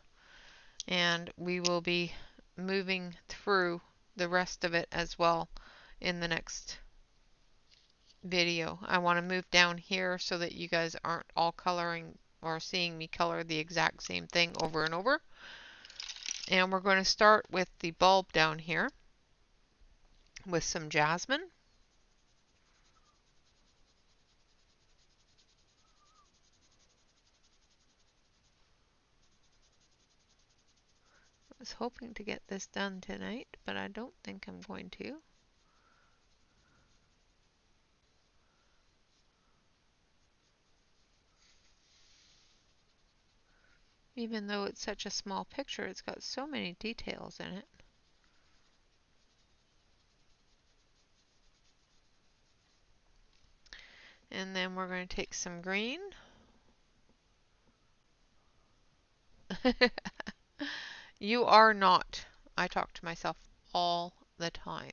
and we will be moving through the rest of it as well in the next video. I want to move down here so that you guys aren't all coloring or seeing me color the exact same thing over and over. And we're going to start with the bulb down here with some jasmine. I was hoping to get this done tonight, but I don't think I'm going to. Even though it's such a small picture, it's got so many details in it. And then we're going to take some green. You are not. I talk to myself all the time.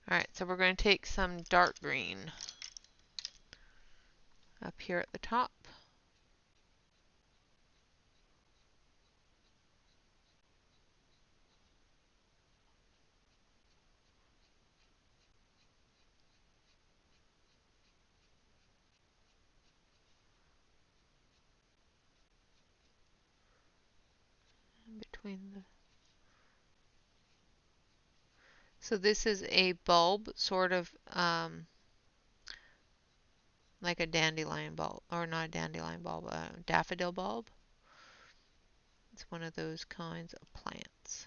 Alright, so we're going to take some dark green up here at the top. Between the So this is a bulb, sort of like a dandelion bulb, or not a dandelion bulb, a daffodil bulb. It's one of those kinds of plants.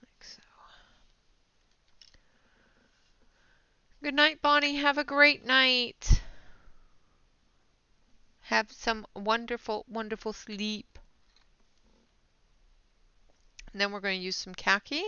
Like so. Good night, Bonnie. Have a great night. Have some wonderful, wonderful sleep. And then we're going to use some khaki.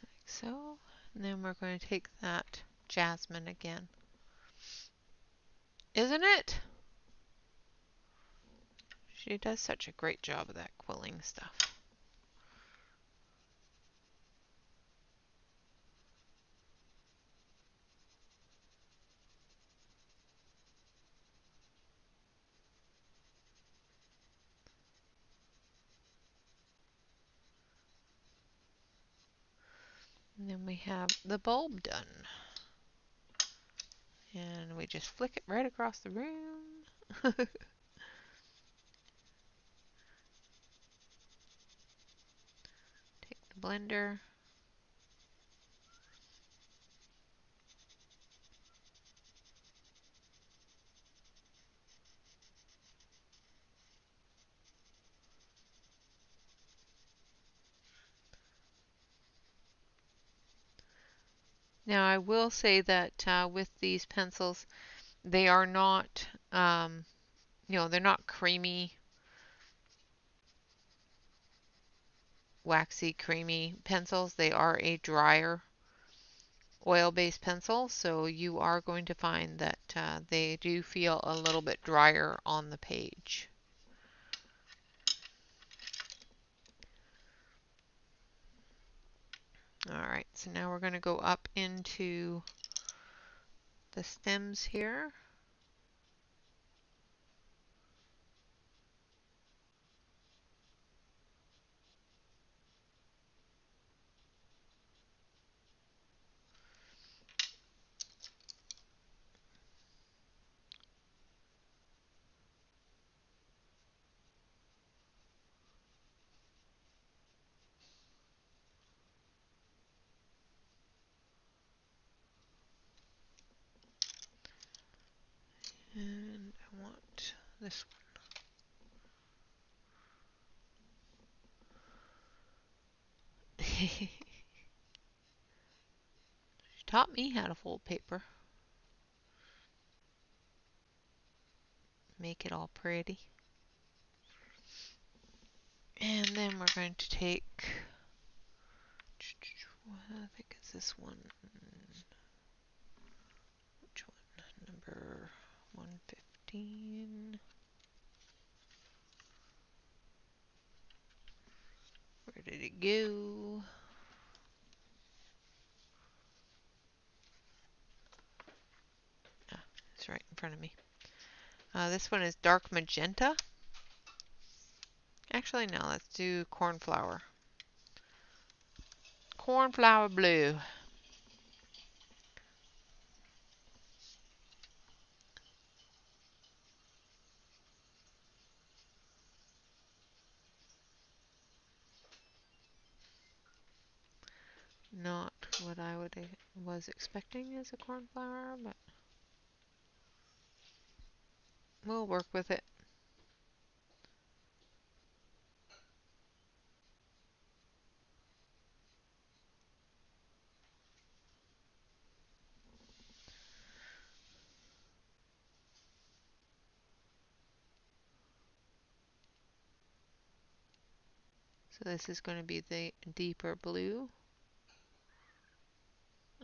Like so. And then we're going to take that jasmine again. Isn't it? She does such a great job of that quilling stuff. And then we have the bulb done. And we just flick it right across the room. Take the blender. Now I will say that with these pencils, they are not, they're not creamy, waxy, creamy pencils. They are a drier oil-based pencil, so you are going to find that they do feel a little bit drier on the page. Alright, so now we're going to go up into the stems here. And I want this one. She taught me how to fold paper. Make it all pretty. And then we're going to take, I think it's this one. Which one? Number 115. Where did it go? Ah, it's right in front of me. This one is dark magenta. Actually, no, let's do cornflower. Cornflower blue. Not what I was expecting as a cornflower, but we'll work with it. So this is going to be the deeper blue,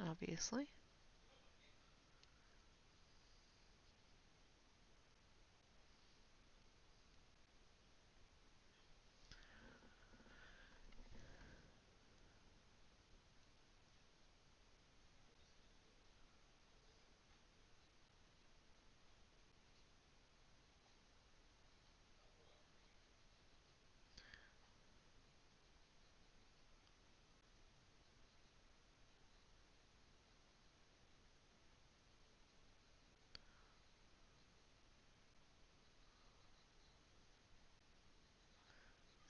obviously.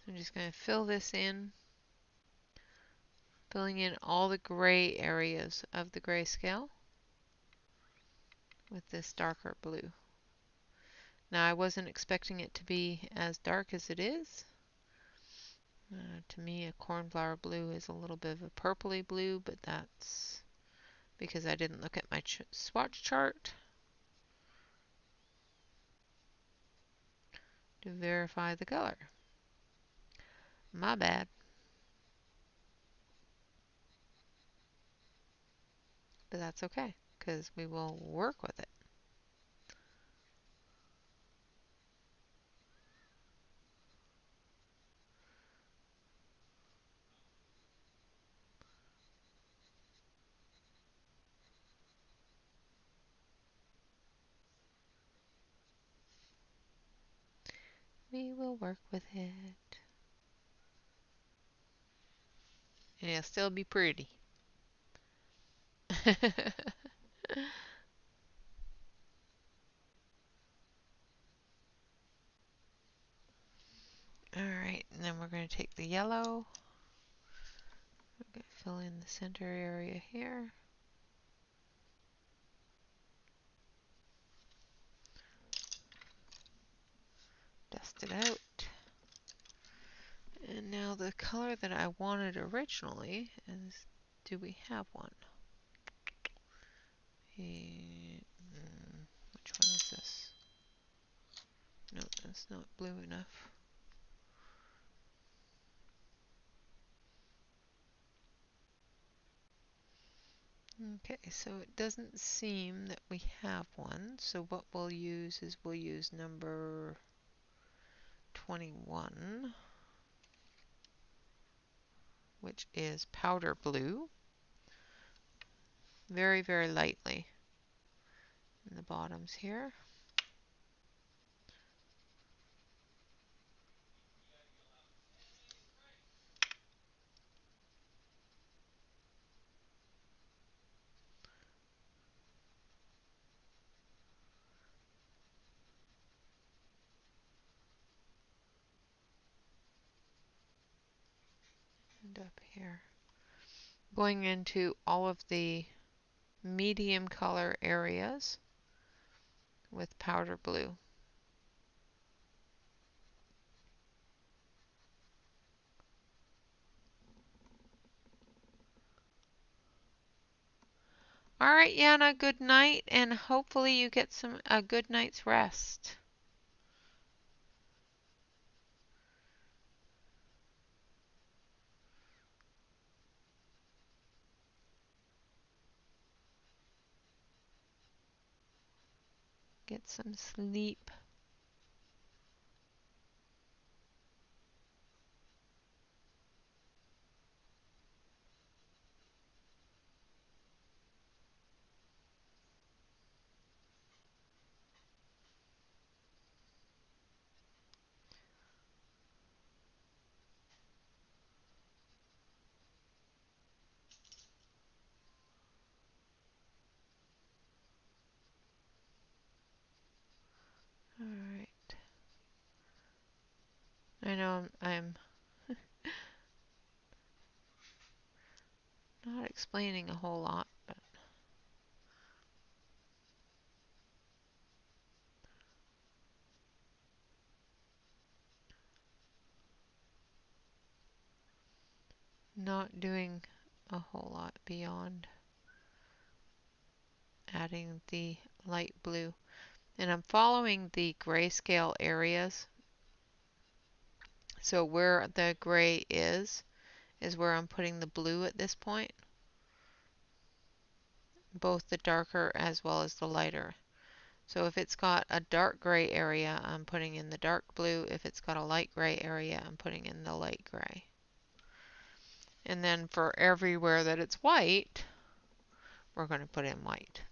So I'm just going to fill this in, filling in all the gray areas of the grayscale with this darker blue. Now I wasn't expecting it to be as dark as it is. To me, a cornflower blue is a little bit of a purpley blue, but that's because I didn't look at my swatch chart to verify the color. My bad. But that's okay, because we will work with it. We will work with it. And it'll still be pretty. Alright, and then we're going to take the yellow. We're going to fill in the center area here. Dust it out. And now the color that I wanted originally is, do we have one? Which one is this? No, that's not blue enough. Okay, so it doesn't seem that we have one. So what we'll use is we'll use number 21, which is powder blue, very, very lightly in the bottoms here. And up here. Going into all of the medium color areas with powder blue. All right, Yana, good night, and hopefully you get a good night's rest. Get some sleep. All right. I know I'm not explaining a whole lot, but not doing a whole lot beyond adding the light blue. And I'm following the grayscale areas. So where the gray is where I'm putting the blue at this point, both the darker as well as the lighter. So if it's got a dark gray area, I'm putting in the dark blue. If it's got a light gray area, I'm putting in the light gray. And then for everywhere that it's white, we're going to put in white.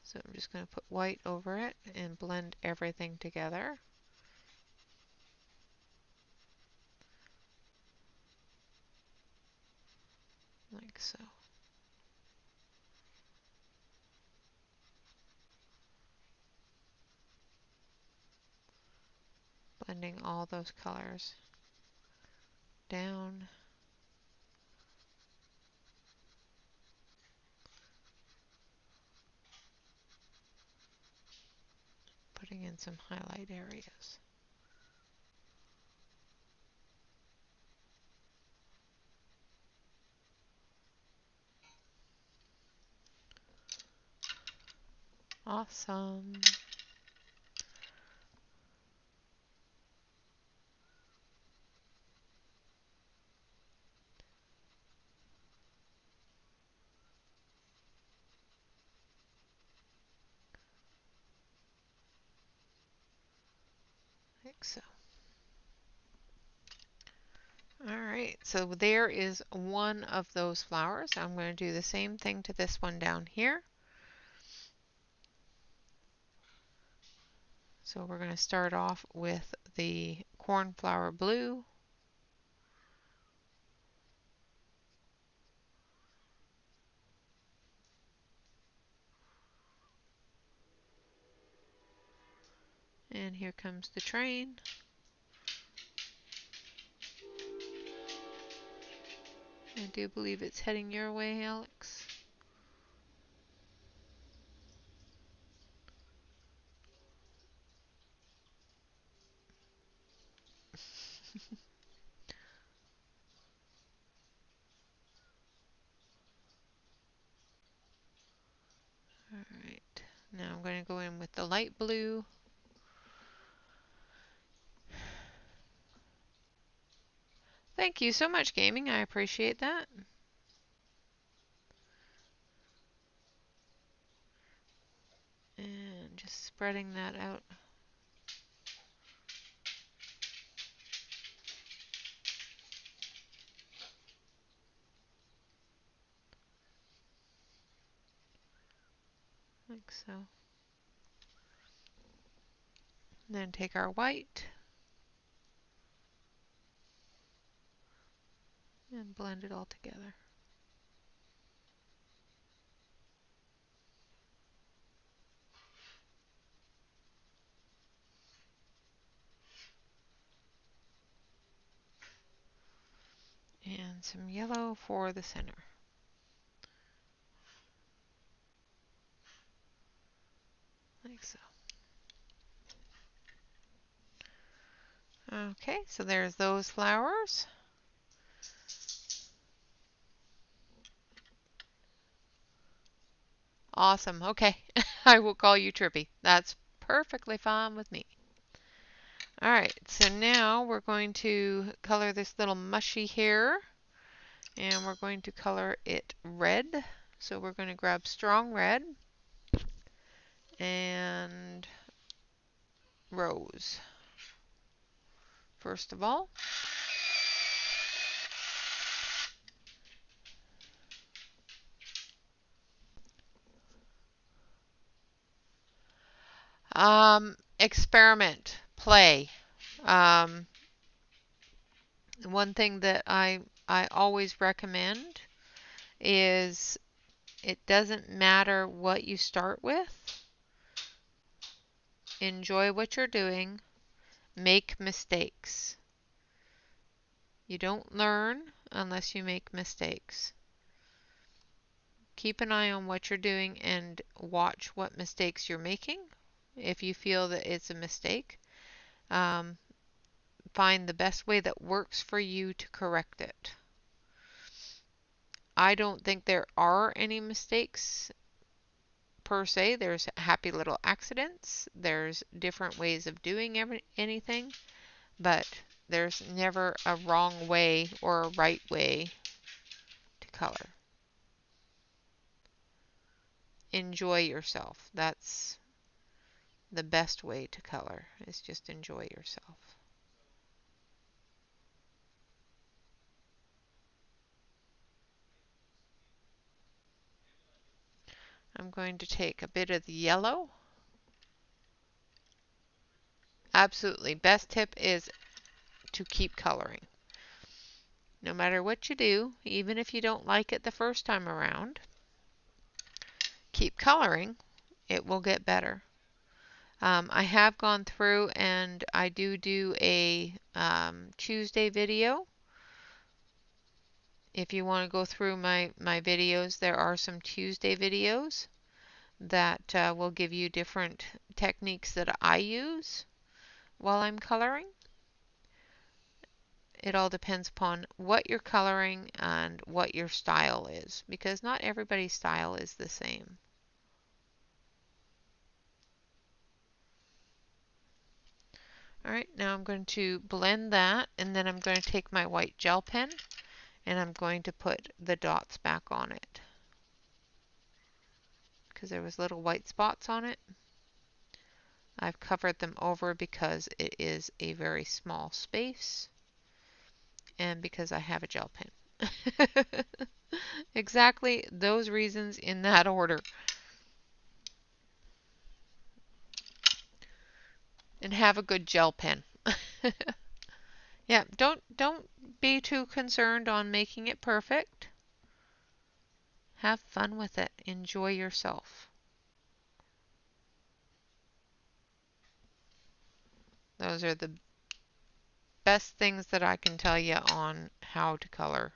So I'm just going to put white over it and blend everything together. Like so. Blending all those colors down. Putting in some highlight areas. Awesome. Like so. Alright, so there is one of those flowers. I'm going to do the same thing to this one down here. So we're going to start off with the cornflower blue. And here comes the train. I do believe it's heading your way, Alex. Alright, now I'm going to go in with the light blue. Thank you so much, Gaming. I appreciate that. And just spreading that out. Like so. Then take our white and blend it all together. And some yellow for the center. Okay, so there's those flowers. Awesome. Okay, I will call you Trippy. That's perfectly fine with me. All right, so now we're going to color this little mushy hair, and we're going to color it red. So we're going to grab strong red and rose. First of all, experiment, play. Um, One thing that I always recommend is it doesn't matter what you start with. Enjoy what you're doing. Make mistakes. You don't learn unless you make mistakes. Keep an eye on what you're doing and watch what mistakes you're making. If you feel that it's a mistake, um, find the best way that works for you to correct it. I don't think there are any mistakes per se. There's happy little accidents. There's different ways of doing anything, but there's never a wrong way or a right way to color. Enjoy yourself. That's the best way to color, is just enjoy yourself. I'm going to take a bit of the yellow. Absolutely. Best tip is to keep coloring. No matter what you do, even if you don't like it the first time around, keep coloring. It will get better. I have gone through and I do a Tuesday video. If you want to go through my videos, there are some Tuesday videos that will give you different techniques that I use while I'm coloring. It all depends upon what you're coloring and what your style is, because not everybody's style is the same. Alright, now I'm going to blend that, and then I'm going to take my white gel pen and I'm going to put the dots back on it. Because there was little white spots on it. I've covered them over because it is a very small space and because I have a gel pen. Exactly those reasons in that order. And have a good gel pen. Yeah, don't be too concerned on making it perfect. Have fun with it. Enjoy yourself. Those are the best things that I can tell you on how to color.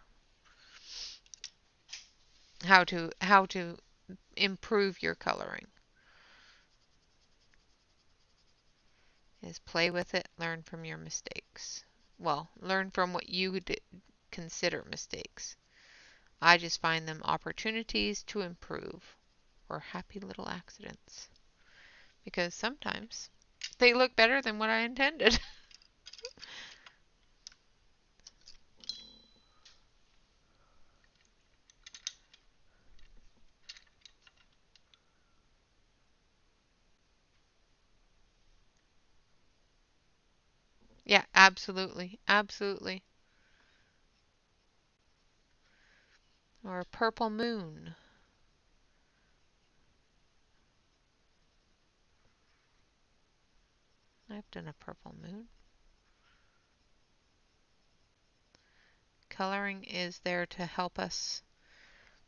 How to improve your coloring. Is play with it, learn from your mistakes. Well, learn from what you would consider mistakes. I just find them opportunities to improve, or happy little accidents. Because sometimes they look better than what I intended. Yeah, absolutely. Absolutely. Or a purple moon. I've done a purple moon. Coloring is there to help us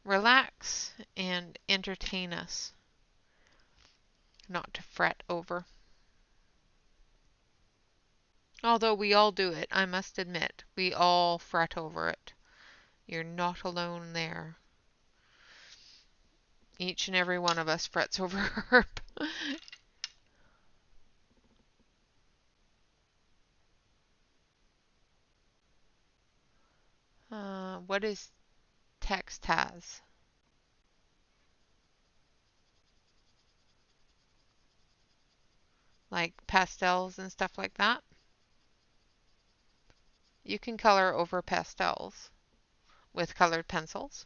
relax and entertain us, not to fret over. Although we all do it, I must admit, we all fret over it. You're not alone there. Each and every one of us frets over herb. What is text has? Like pastels and stuff like that? You can color over pastels with colored pencils.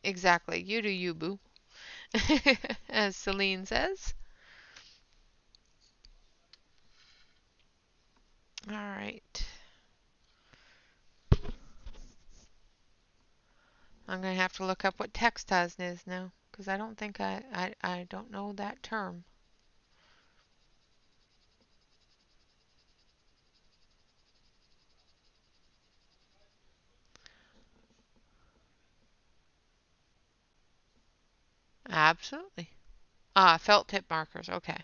Exactly. You do you, boo. As Celine says. All right. I'm going to have to look up what textiles is now because I don't think I don't know that term. Absolutely. Felt tip markers. Okay.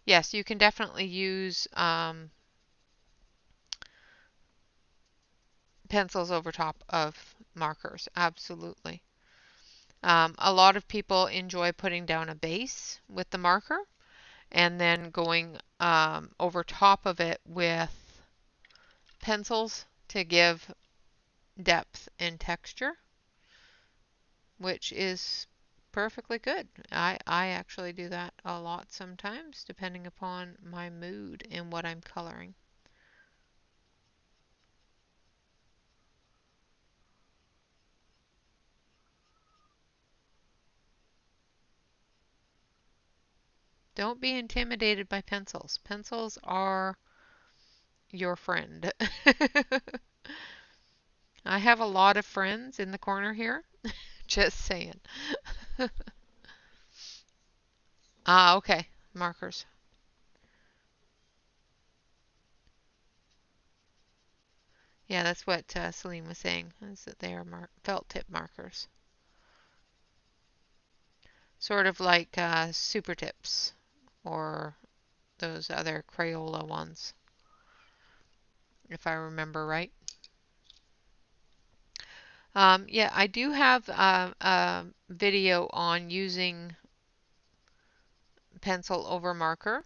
Yes, you can definitely use pencils over top of markers. Absolutely. A lot of people enjoy putting down a base with the marker and then going over top of it with pencils to give depth and texture, which is perfectly good. I actually do that a lot sometimes, depending upon my mood and what I'm coloring. Don't be intimidated by pencils. Pencils are your friend. I have a lot of friends in the corner here. Just saying. Okay. Markers. Yeah, that's what Celine was saying, is that they are felt tip markers. Sort of like super tips or those other Crayola ones, if I remember right. Yeah, I do have a video on using pencil over marker.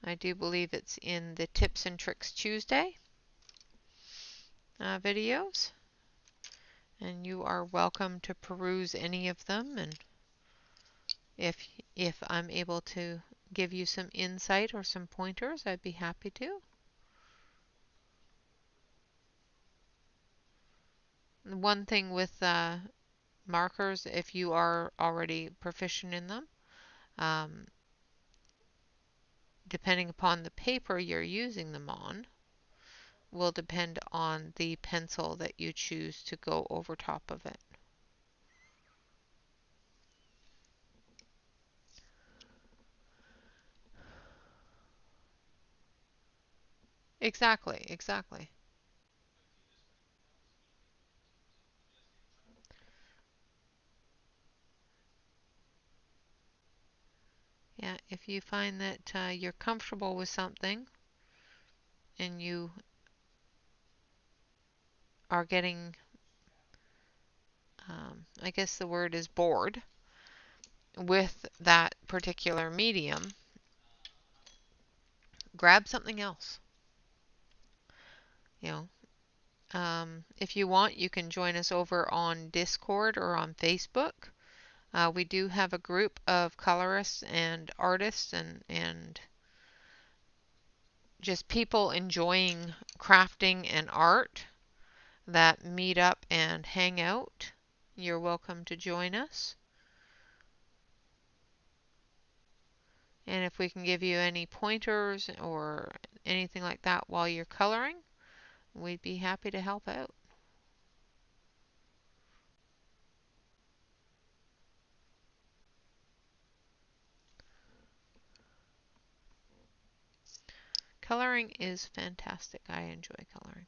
I do believe it's in the Tips and Tricks Tuesday videos. And you are welcome to peruse any of them. And if I'm able to give you some insight or some pointers, I'd be happy to. One thing with markers, if you are already proficient in them, um, depending upon the paper you're using them on, will depend on the pencil that you choose to go over top of it. Exactly, exactly. Yeah, if you find that you're comfortable with something and you are getting, I guess the word is bored with that particular medium, grab something else. You know, if you want, you can join us over on Discord or on Facebook. We do have a group of colorists and artists and just people enjoying crafting and art that meet up and hang out. You're welcome to join us. And if we can give you any pointers or anything like that while you're coloring, we'd be happy to help out. Coloring is fantastic. I enjoy coloring.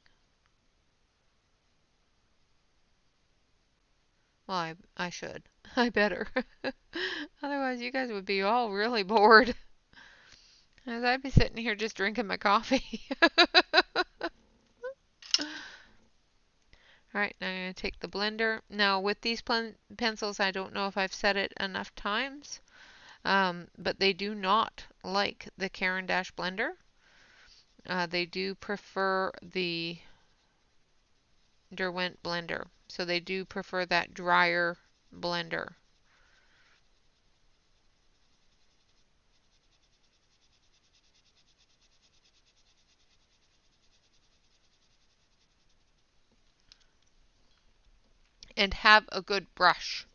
Well, I should. I better. Otherwise, you guys would be all really bored. As I'd be sitting here just drinking my coffee. Alright, now I'm going to take the blender. Now, with these pencils, I don't know if I've said it enough times, but they do not like the Caran d'Ache blender. they do prefer the Derwent blender. So they do prefer that drier blender. And have a good brush.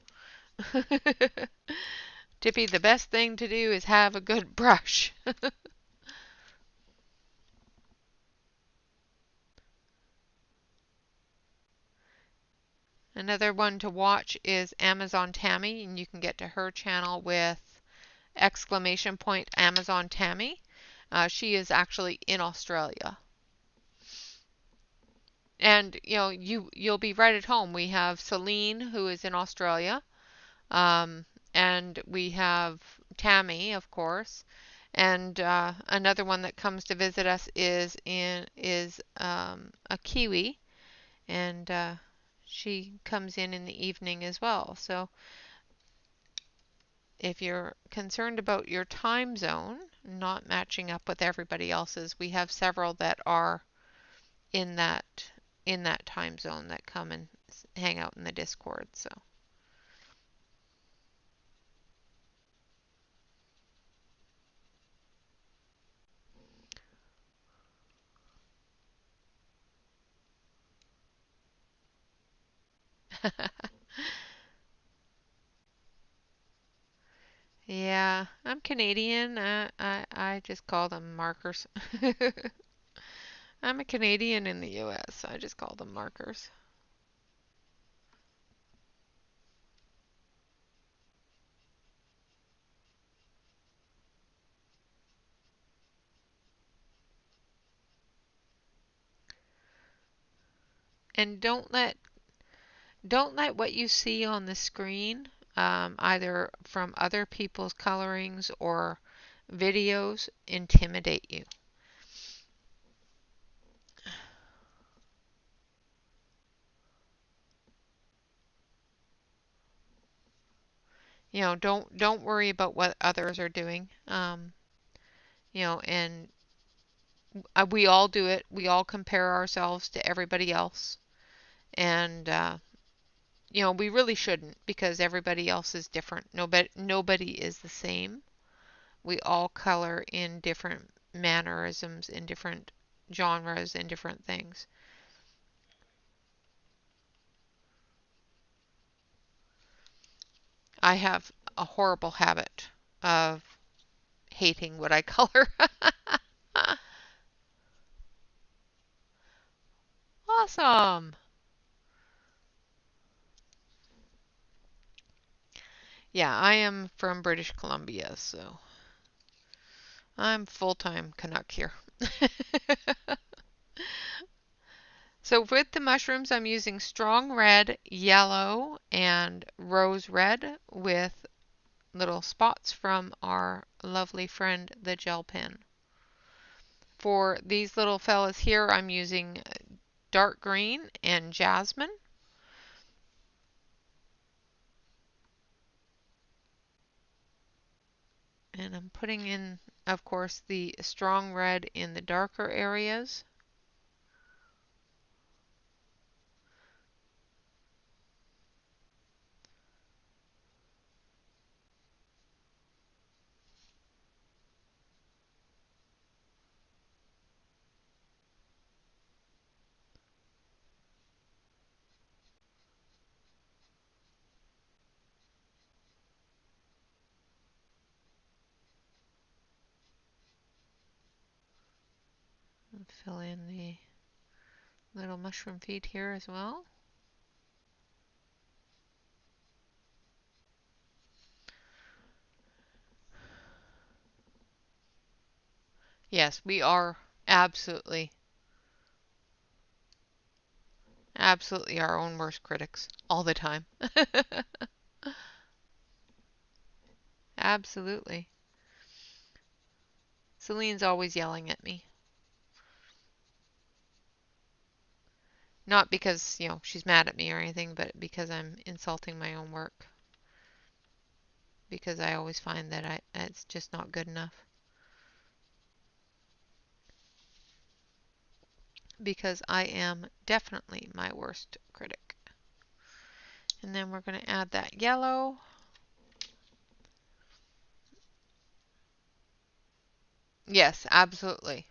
Tippy, the best thing to do is have a good brush. Another one to watch is Amazon Tammy, and you can get to her channel with !Amazon Tammy. She is actually in Australia. And you'll be right at home. We have Celine, who is in Australia, um, and we have Tammy, of course, and another one that comes to visit us is a Kiwi, and she comes in the evening as well. So if you're concerned about your time zone not matching up with everybody else's, we have several that are in that time zone that come and hang out in the Discord. So yeah, I'm Canadian. I just call them markers. I'm a Canadian in the US. I just call them markers. And don't let what you see on the screen, either from other people's colorings or videos, intimidate you. Don't worry about what others are doing. And we all do it. We all compare ourselves to everybody else, and we really shouldn't, because everybody else is different. Nobody is the same. We all color in different mannerisms, in different genres, in different things. I have a horrible habit of hating what I color. Awesome. Yeah, I am from British Columbia, so I'm full-time Canuck here. So with the mushrooms, I'm using strong red, yellow, and rose red with little spots from our lovely friend, the gel pen. For these little fellas here, I'm using dark green and jasmine. And I'm putting in, of course, the strong red in the darker areas. And fill in the little mushroom feet here as well. Yes, we are absolutely our own worst critics all the time. Absolutely. Celine's always yelling at me. Not because, she's mad at me or anything, but because I'm insulting my own work. Because I always find that it's just not good enough. because I am definitely my worst critic. And then we're going to add that yellow. Yes, absolutely.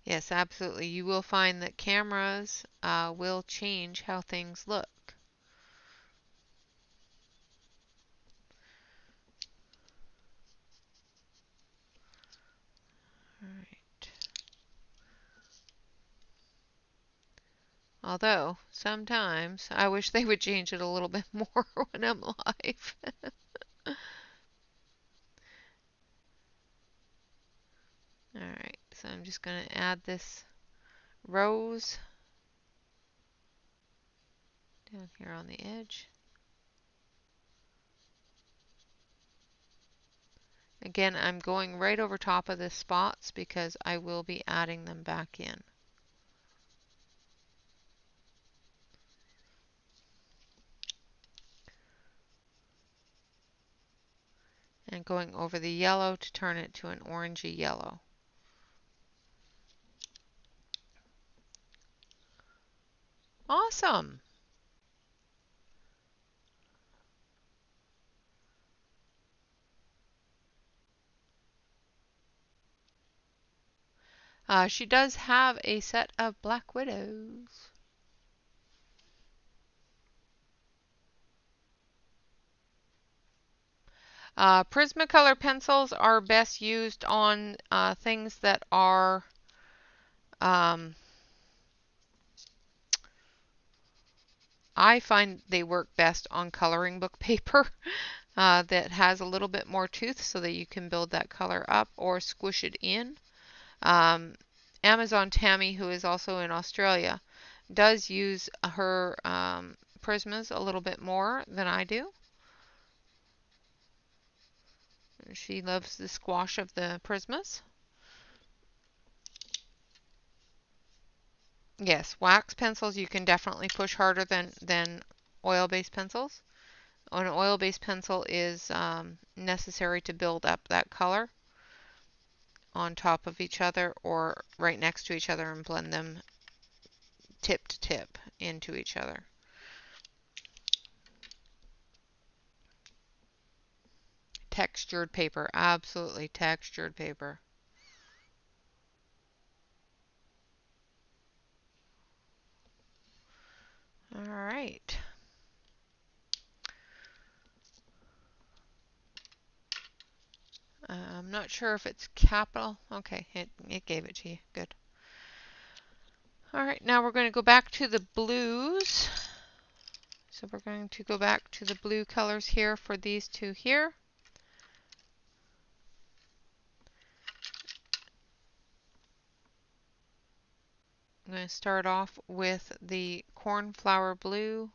Yes, absolutely. You will find that cameras will change how things look. All right. Although, sometimes I wish they would change it a little bit more when I'm live. Alright, so I'm just going to add this rose down here on the edge. Again, I'm going right over top of the spots because I will be adding them back in. And going over the yellow to turn it to an orangey yellow. Awesome! She does have a set of Black Widows. Prismacolor pencils are best used on things that are um, I find they work best on coloring book paper that has a little bit more tooth so that you can build that color up or squish it in. Amazon Tammy, who is also in Australia, does use her Prismas a little bit more than I do. She loves the squash of the Prismas. Yes, wax pencils you can definitely push harder than oil-based pencils. An oil-based pencil is necessary to build up that color on top of each other or right next to each other and blend them tip to tip into each other. Textured paper, absolutely textured paper. All right. I'm not sure if it's capital. Okay, it gave it to you. Good. All right, now we're going to go back to the blues. So we're going to go back to the blue colors here for these two here. I'm going to start off with the cornflower blue.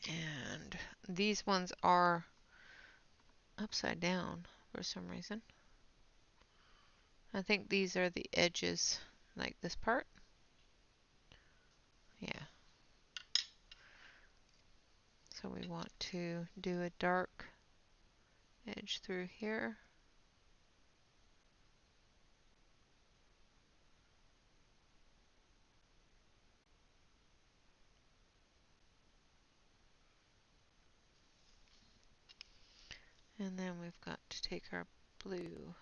And these ones are upside down for some reason. I think these are the edges, like this part. Yeah. So we want to do a dark edge through here. And then we've got to take our blue.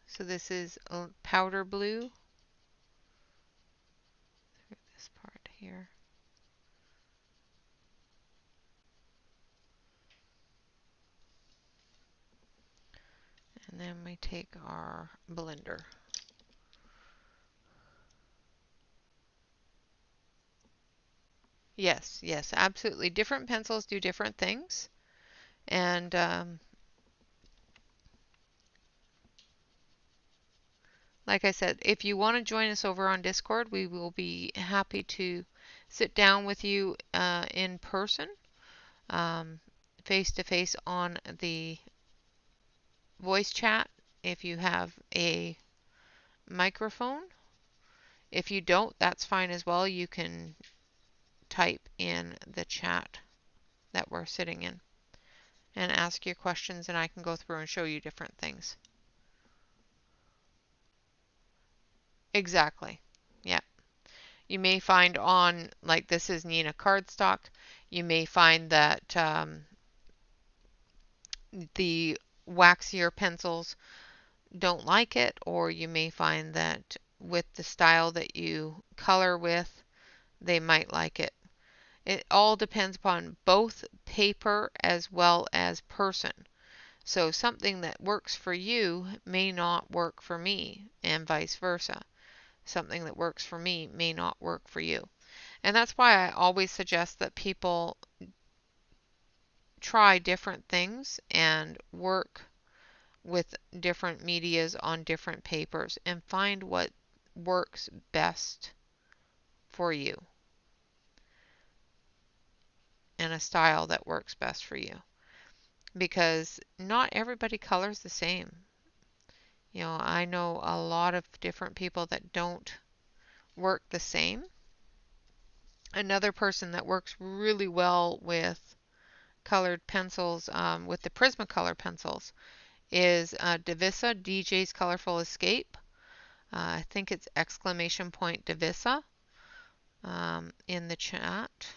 So this is a powder blue through this part here. And then we take our blender. Yes, yes, absolutely. Different pencils do different things. And like I said, if you want to join us over on Discord, we will be happy to sit down with you in person face-to-face on the voice chat if you have a microphone. If you don't, that's fine as well. You can type in the chat that we're sitting in and ask your questions, and I can go through and show you different things. Exactly. Yeah. You may find on, like this is Neenah cardstock, you may find that the waxier pencils don't like it, or you may find that with the style that you color with, they might like it. It all depends upon both paper as well as person. So something that works for you may not work for me, and vice versa. Something that works for me may not work for you. And that's why I always suggest that people try different things and work with different medias on different papers and find what works best for you and a style that works best for you. Because not everybody colors the same. You know, I know a lot of different people that don't work the same. Another person that works really well with colored pencils, with the Prismacolor pencils, is Divisa, DJ's Colorful Escape. I think it's exclamation point Divisa in the chat.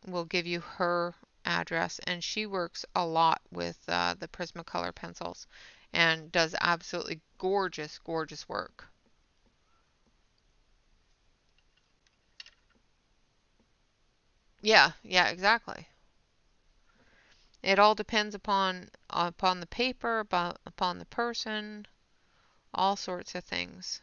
We'll give you her address, and she works a lot with the Prismacolor pencils and does absolutely gorgeous, gorgeous work. Yeah, yeah, exactly. It all depends upon the paper, upon the person, all sorts of things.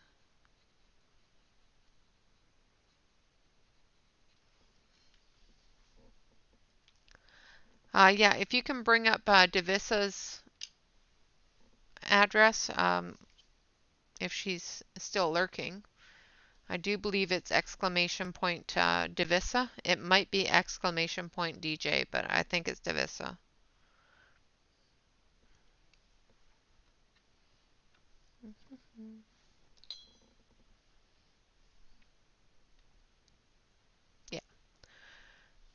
Yeah, if you can bring up Divisa's address, if she's still lurking. I do believe it's exclamation point Divisa. It might be exclamation point DJ, but I think it's Divisa. Yeah.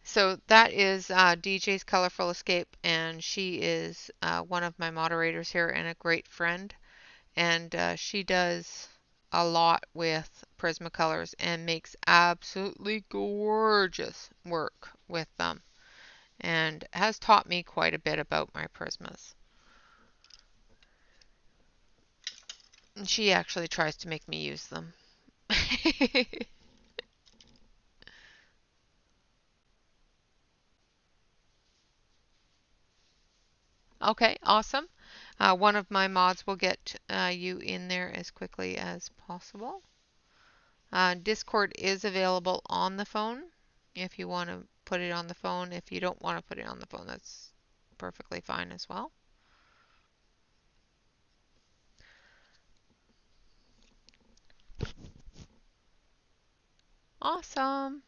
So that is DJ's Colorful Escape, and she is one of my moderators here and a great friend. And she does a lot with Prismacolors and makes absolutely gorgeous work with them, and has taught me quite a bit about my Prismas. And she actually tries to make me use them. Okay, awesome. One of my mods will get you in there as quickly as possible. Discord is available on the phone if you want to put it on the phone. If you don't want to put it on the phone, that's perfectly fine as well. Awesome.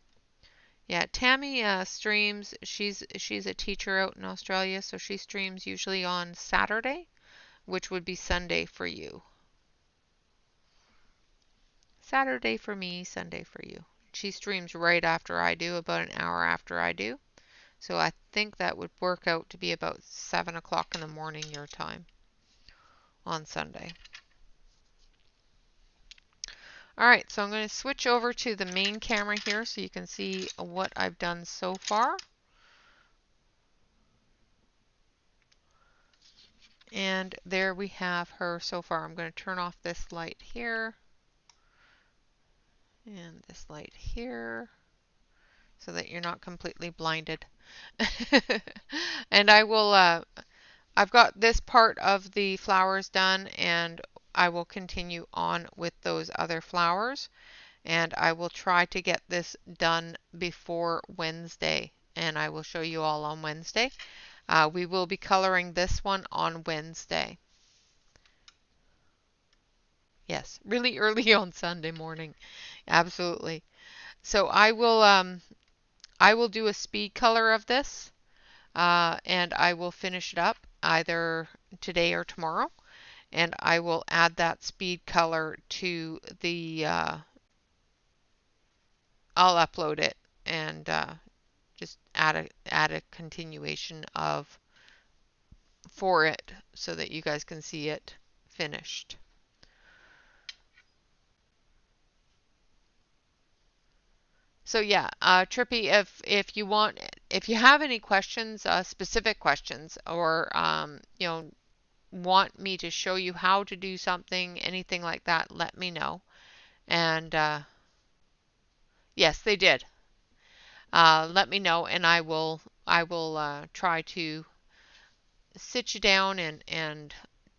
Yeah, Tammy streams. She's a teacher out in Australia, so she streams usually on Saturday, which would be Sunday for you. Saturday for me, Sunday for you. She streams right after I do, about an hour after I do. So I think that would work out to be about 7 o'clock in the morning your time on Sunday. Alright, so I'm going to switch over to the main camera here so you can see what I've done so far. And there we have her so far. I'm going to turn off this light here and this light here so that you're not completely blinded. And I will, I've got this part of the flowers done, and I will continue on with those other flowers, and I will try to get this done before Wednesday, and I will show you all on Wednesday. We will be coloring this one on Wednesday. Yes, really early on Sunday morning. Absolutely. So I will do a speed color of this. and I will finish it up either today or tomorrow, and I will add that speed color to the, I'll upload it and just add a continuation of for it so that you guys can see it finished. So yeah, Trippy, if you want, if you have any questions, specific questions, or want me to show you how to do something, anything like that, let me know. And yes, they did. Let me know, and I will try to sit you down and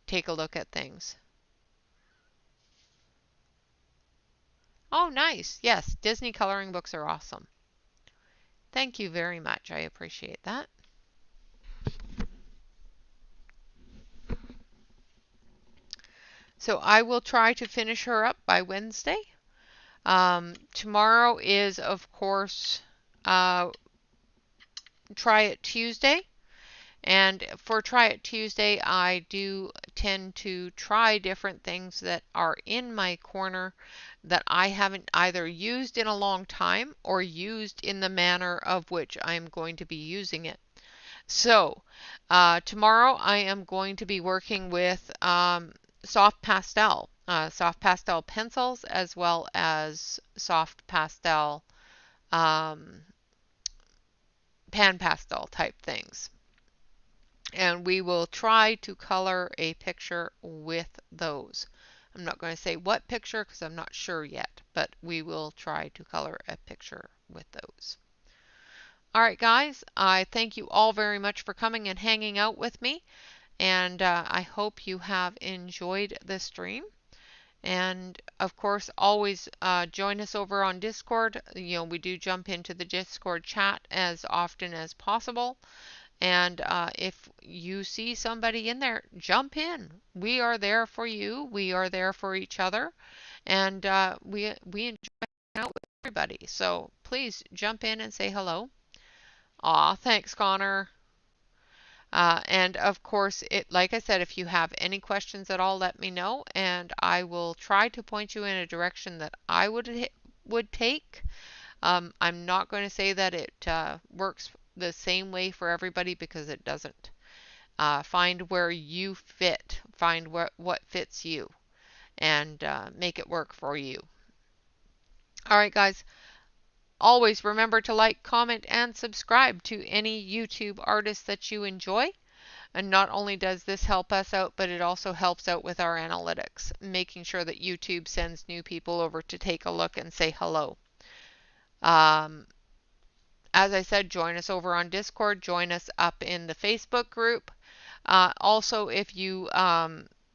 take a look at things. Oh, nice. Yes, Disney coloring books are awesome. Thank you very much. I appreciate that. So I will try to finish her up by Wednesday. Tomorrow is, of course, Try It Tuesday. And for Try It Tuesday, I do tend to try different things that are in my corner that I haven't either used in a long time or used in the manner of which I'm going to be using it. So tomorrow I am going to be working with soft pastel pencils, as well as soft pastel um, pan pastel type things. And we will try to color a picture with those. I'm not going to say what picture because I'm not sure yet, but we will try to color a picture with those. All right, guys, I thank you all very much for coming and hanging out with me, and I hope you have enjoyed this stream. And of course, always join us over on Discord. We do jump into the Discord chat as often as possible. And if you see somebody in there, jump in. We are there for you. We are there for each other, and we enjoy hanging out with everybody. So please jump in and say hello. Aw, thanks, Connor. And of course, like I said, if you have any questions at all, let me know, and I will try to point you in a direction that I would take. I'm not going to say that it works the same way for everybody because it doesn't. Find where you fit, find what fits you, and make it work for you. All right, guys. Always remember to like, comment, and subscribe to any YouTube artist that you enjoy. And not only does this help us out, but it also helps out with our analytics, making sure that YouTube sends new people over to take a look and say hello. As I said, join us over on Discord. Join us up in the Facebook group. Also, if you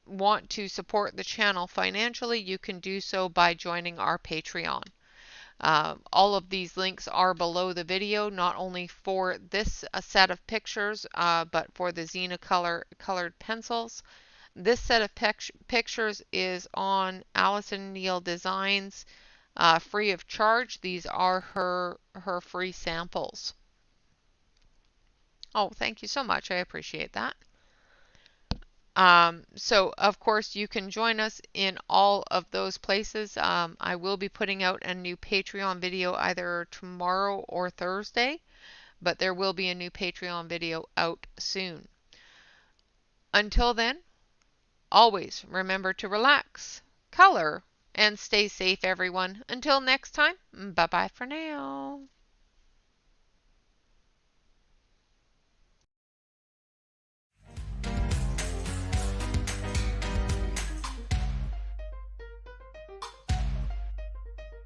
want to support the channel financially, you can do so by joining our Patreon. All of these links are below the video, not only for this set of pictures, but for the Xena colored pencils. This set of pictures is on Allison Neal Designs, free of charge. These are her free samples. Oh, thank you so much. I appreciate that. So of course you can join us in all of those places. I will be putting out a new Patreon video either tomorrow or Thursday, but there will be a new Patreon video out soon. Until then, always remember to relax, color, and stay safe, everyone. Until next time, bye-bye for now.